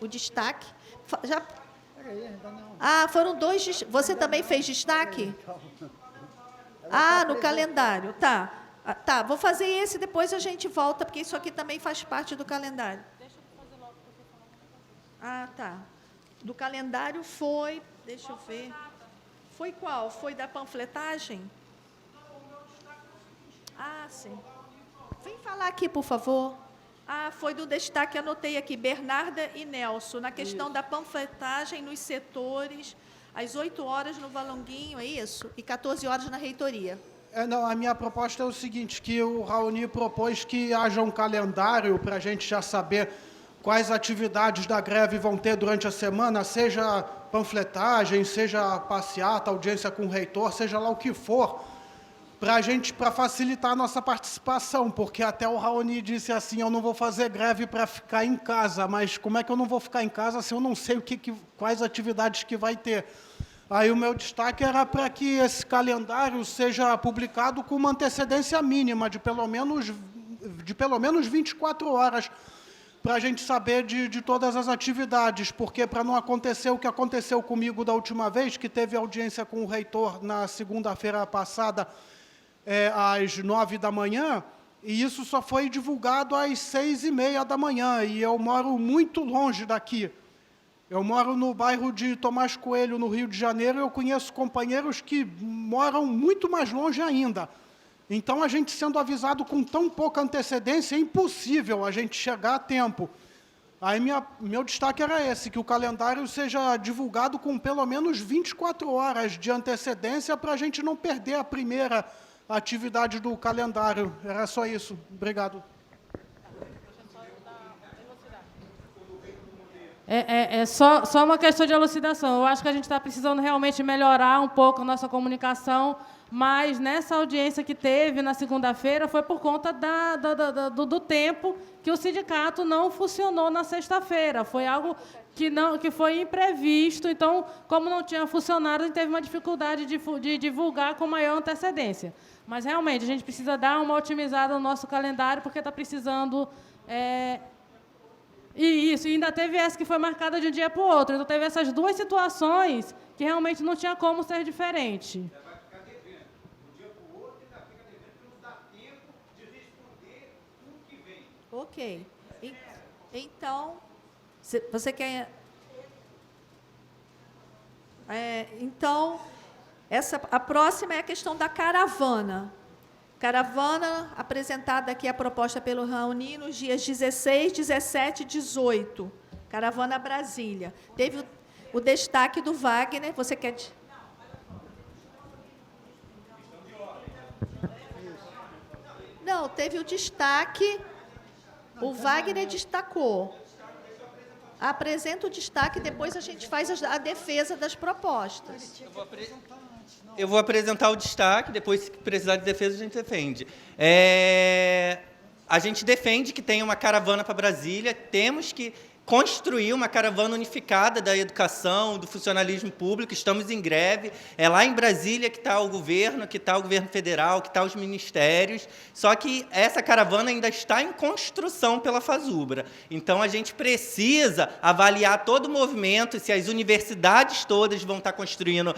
destaque? Peraí, ainda não. Foram 2. Você também fez destaque? No calendário. Tá. Tá, vou fazer esse, depois a gente volta, porque isso aqui também faz parte do calendário. Deixa eu fazer logo para você falar. Tá. Do calendário foi... Deixa eu ver. Foi qual? Foi da panfletagem? Sim. Vem falar aqui, por favor. Foi do destaque, anotei aqui, Bernarda e Nelson, na questão da panfletagem nos setores, às 8 horas no Valonguinho, é isso? E 14 horas na reitoria. Não, a minha proposta é o seguinte, que o Raoni propôs que haja um calendário para a gente já saber quais atividades da greve vão ter durante a semana, seja panfletagem, seja passeata, audiência com o reitor, seja lá o que for, para facilitar a nossa participação, porque até o Raoni disse assim, eu não vou fazer greve para ficar em casa, mas como é que eu não vou ficar em casa se eu não sei quais atividades que vai ter? Aí o meu destaque era para que esse calendário seja publicado com uma antecedência mínima de pelo menos 24 horas, para a gente saber de todas as atividades, porque para não acontecer o que aconteceu comigo da última vez, que teve audiência com o reitor na segunda-feira passada, às 9 da manhã, e isso só foi divulgado às 6h30 da manhã, e eu moro muito longe daqui. Eu moro no bairro de Tomás Coelho, no Rio de Janeiro, e eu conheço companheiros que moram muito mais longe ainda. Então, a gente sendo avisado com tão pouca antecedência, é impossível a gente chegar a tempo. Aí, meu destaque era esse, que o calendário seja divulgado com pelo menos 24 horas de antecedência para a gente não perder a primeira atividade do calendário. Era só isso. Obrigado. Só uma questão de elucidação. Eu acho que a gente está precisando realmente melhorar um pouco a nossa comunicação, mas nessa audiência que teve na segunda-feira foi por conta do tempo que o sindicato não funcionou na sexta-feira. Foi algo que foi imprevisto. Então, como não tinha funcionado, a gente teve uma dificuldade de divulgar com maior antecedência. Mas, realmente, a gente precisa dar uma otimizada no nosso calendário, porque está precisando... E ainda teve essa que foi marcada de um dia para o outro. Então, teve essas duas situações que realmente não tinha como ser diferente. Vai ficar devendo. Um dia para o outro, ainda fica devendo, porque não dá tempo de responder tudo que vem. Ok. Então, você quer... Então, a próxima é a questão da caravana. Caravana apresentada aqui a proposta pelo Raoni nos dias 16, 17 e 18. Caravana Brasília. Teve o destaque do Wagner. Você quer... Não, teve o destaque. O Wagner destacou. Apresenta o destaque e depois a gente faz a defesa das propostas. Eu vou apresentar o destaque, depois, se precisar de defesa, a gente defende. A gente defende que tenha uma caravana para Brasília, temos que construir uma caravana unificada da educação, do funcionalismo público, estamos em greve, é lá em Brasília que está o governo federal, que está os ministérios, só que essa caravana ainda está em construção pela FASUBRA. Então, a gente precisa avaliar todo o movimento, se as universidades todas vão estar construindo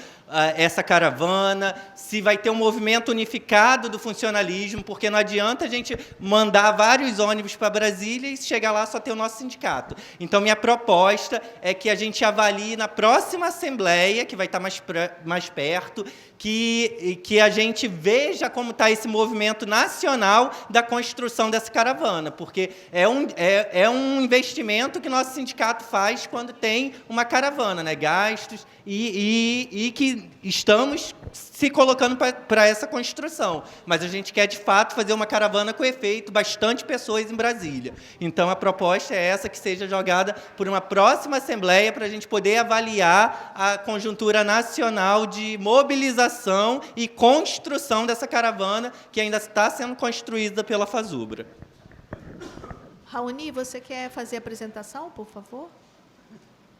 essa caravana, se vai ter um movimento unificado do funcionalismo, porque não adianta a gente mandar vários ônibus para Brasília e chegar lá só ter o nosso sindicato. Então, minha proposta é que a gente avalie na próxima Assembleia, que vai estar mais perto, que a gente veja como está esse movimento nacional da construção dessa caravana, porque é um investimento que nosso sindicato faz quando tem uma caravana, né? Gastos, e que estamos se colocando para essa construção. Mas a gente quer, de fato, fazer uma caravana com efeito, bastante pessoas em Brasília. Então, a proposta é essa, que seja jogada por uma próxima Assembleia, para a gente poder avaliar a conjuntura nacional de mobilização e construção dessa caravana, que ainda está sendo construída pela FASUBRA. Raoni, você quer fazer a apresentação, por favor?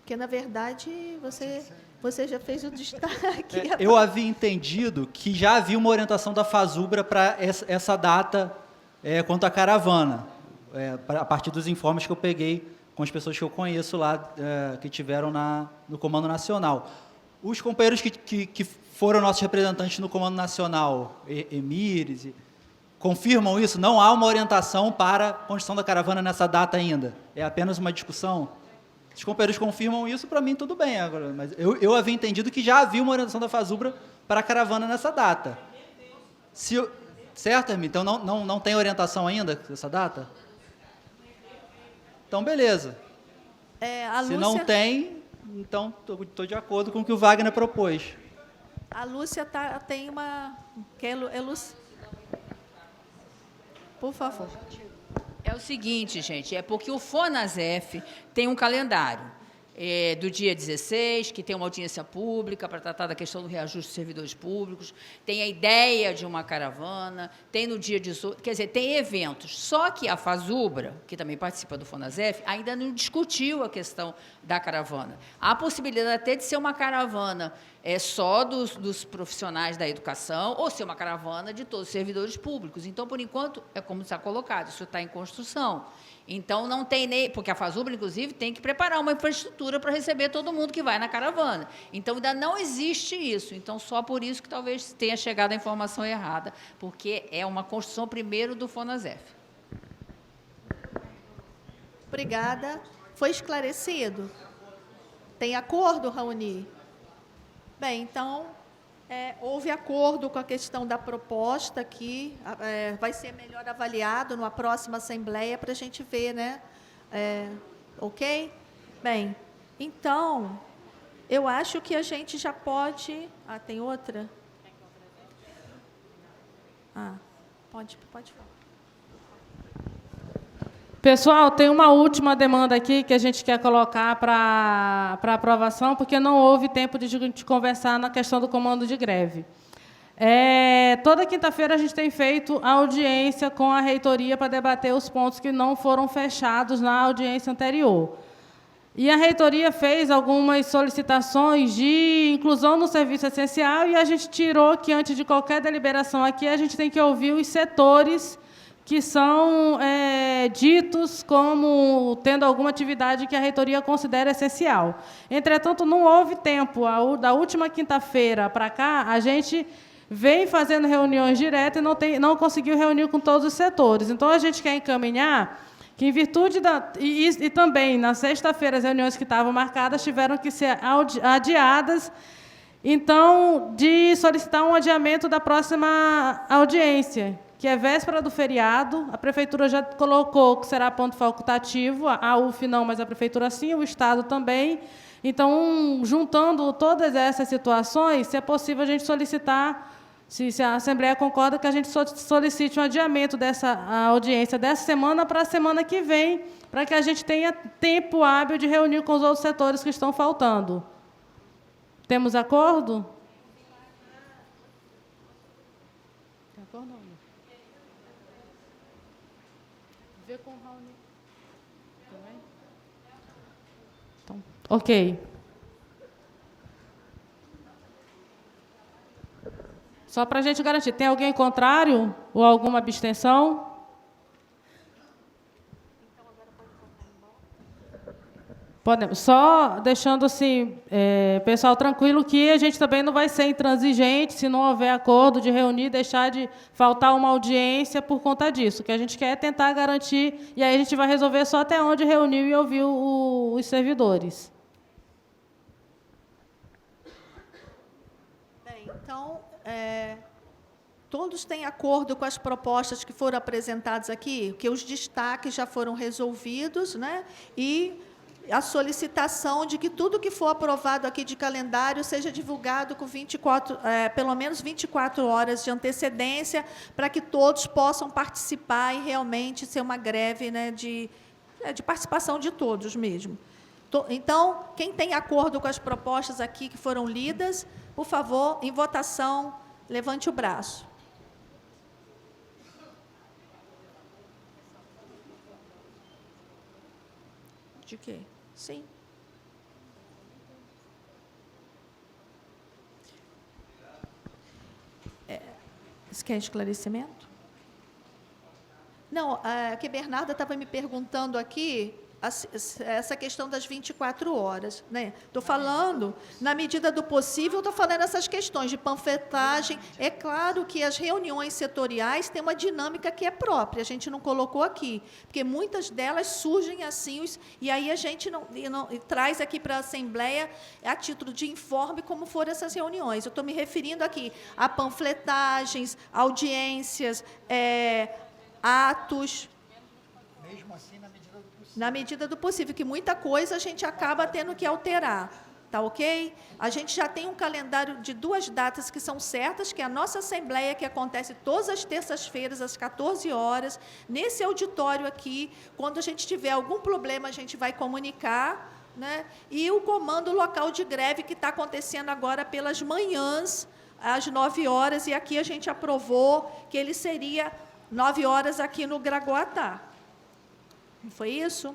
Porque, na verdade, você já fez o destaque. Eu havia entendido que já havia uma orientação da FASUBRA para essa data quanto à caravana, a partir dos informes que eu peguei com as pessoas que eu conheço lá, que tiveram no Comando Nacional. Os companheiros que foram nossos representantes no Comando Nacional, Emires, confirmam isso? Não há uma orientação para a construção da caravana nessa data ainda? É apenas uma discussão? Se os companheiros confirmam isso, para mim tudo bem agora. Mas eu havia entendido que já havia uma orientação da FASUBRA para a caravana nessa data. Certo, Hermínio? Então não tem orientação ainda nessa data? Então, beleza. Se não tem, então estou de acordo com o que o Wagner propôs. A Lúcia tem uma... Por favor. É o seguinte, gente, é porque o FONASEF tem um calendário do dia 16, que tem uma audiência pública para tratar da questão do reajuste dos servidores públicos, tem a ideia de uma caravana, tem no dia 18, quer dizer, tem eventos. Só que a FASUBRA, que também participa do FONASEF, ainda não discutiu a questão da caravana. Há a possibilidade até de ser uma caravana só dos profissionais da educação, ou ser uma caravana de todos os servidores públicos. Então, por enquanto, é como está colocado, isso está em construção. Então, não tem nem... Porque a FASUBRA, inclusive, tem que preparar uma infraestrutura para receber todo mundo que vai na caravana. Então, ainda não existe isso. Então, só por isso que talvez tenha chegado a informação errada, porque é uma construção primeiro do FONASEF. Obrigada. Foi esclarecido? Tem acordo, Raoni? Bem, então, houve acordo com a questão da proposta aqui, vai ser melhor avaliado numa próxima Assembleia para a gente ver, né? Ok? Bem, então, eu acho que a gente já pode... tem outra? Pode falar. Pessoal, tem uma última demanda aqui que a gente quer colocar para aprovação, porque não houve tempo de a gente conversar na questão do comando de greve. Toda quinta-feira a gente tem feito audiência com a reitoria para debater os pontos que não foram fechados na audiência anterior. E a reitoria fez algumas solicitações de inclusão no serviço essencial e a gente tirou que, antes de qualquer deliberação aqui, a gente tem que ouvir os setores que são ditos como tendo alguma atividade que a reitoria considera essencial. Entretanto, não houve tempo. Da última quinta-feira para cá, a gente vem fazendo reuniões diretas e não conseguiu reunir com todos os setores. Então, a gente quer encaminhar que, em virtude e também, na sexta-feira, as reuniões que estavam marcadas tiveram que ser adiadas, então, de solicitar um adiamento da próxima audiência, que é véspera do feriado, a Prefeitura já colocou que será ponto facultativo, a UF não, mas a Prefeitura sim, o Estado também. Então, juntando todas essas situações, se é possível a gente solicitar, se a Assembleia concorda, que a gente solicite um adiamento dessa audiência dessa semana para a semana que vem, para que a gente tenha tempo hábil de reunir com os outros setores que estão faltando. Temos acordo? Tem acordo ou não? Vê com o Raoni. Também? Então, ok. Só para a gente garantir. Tem alguém contrário ou alguma abstenção? Podemos. Só deixando assim, pessoal tranquilo, que a gente também não vai ser intransigente se não houver acordo de reunir, deixar de faltar uma audiência por conta disso. O que a gente quer é tentar garantir, e aí a gente vai resolver só até onde reuniu e ouviu os servidores. Bem, então, todos têm acordo com as propostas que foram apresentadas aqui, que os destaques já foram resolvidos, né? E a solicitação de que tudo que for aprovado aqui de calendário seja divulgado com pelo menos 24 horas de antecedência, para que todos possam participar e realmente ser uma greve, né, de participação de todos mesmo. Então, quem tem acordo com as propostas aqui que foram lidas, por favor, em votação, levante o braço. De quê? Sim. Você quer esclarecimento? Não, que a Bernarda estava me perguntando aqui essa questão das 24 horas. Né? Estou falando, na medida do possível, estou falando essas questões de panfletagem. É claro que as reuniões setoriais têm uma dinâmica que é própria, a gente não colocou aqui, porque muitas delas surgem assim, e aí a gente não traz aqui para a Assembleia, a título de informe, como foram essas reuniões. Eu estou me referindo aqui a panfletagens, audiências, atos. Mesmo assim, na medida do possível, que muita coisa a gente acaba tendo que alterar, tá ok? A gente já tem um calendário de 2 datas que são certas, que é a nossa Assembleia, que acontece todas as terças-feiras, às 14 horas, nesse auditório aqui. Quando a gente tiver algum problema, a gente vai comunicar, né? E o comando local de greve, que está acontecendo agora pelas manhãs, às 9 horas, e aqui a gente aprovou que ele seria 9 horas aqui no Gragoatá. Não foi isso?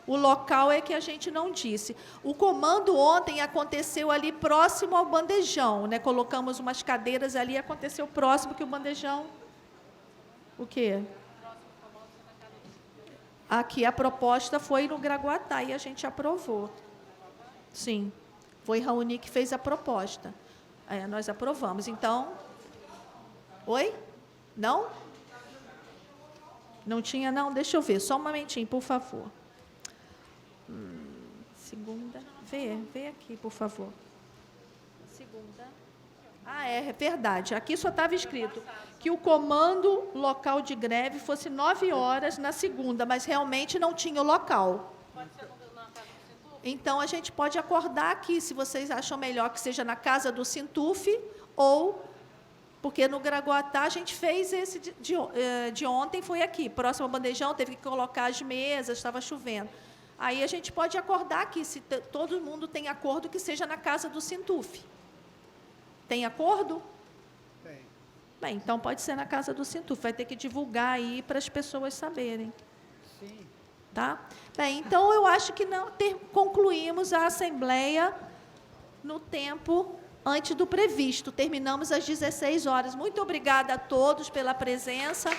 O local é que a gente não disse. O comando ontem aconteceu ali próximo ao bandejão, né? Colocamos umas cadeiras ali, aconteceu próximo que o bandejão. O quê? Aqui a proposta foi no Gragoatá e a gente aprovou. Sim, foi Raoni que fez a proposta. Nós aprovamos. Então, oi? Não? Não tinha, não? Deixa eu ver, só um momentinho, por favor. Segunda. Vê aqui, por favor. Segunda. É verdade. Aqui só estava escrito que o comando local de greve fosse 9 horas na segunda, mas realmente não tinha o local. Então, a gente pode acordar aqui, se vocês acham melhor que seja na casa do Sintuf ou... Porque no Gragoatá a gente fez esse de ontem, foi aqui, próximo ao bandejão, teve que colocar as mesas, estava chovendo. Aí a gente pode acordar aqui, se todo mundo tem acordo, que seja na casa do Sintuf. Tem acordo? Tem. Bem, então pode ser na casa do Sintuf, vai ter que divulgar aí para as pessoas saberem. Sim. Tá? Bem, então eu acho que concluímos a Assembleia no tempo antes do previsto. Terminamos às 16 horas. Muito obrigada a todos pela presença.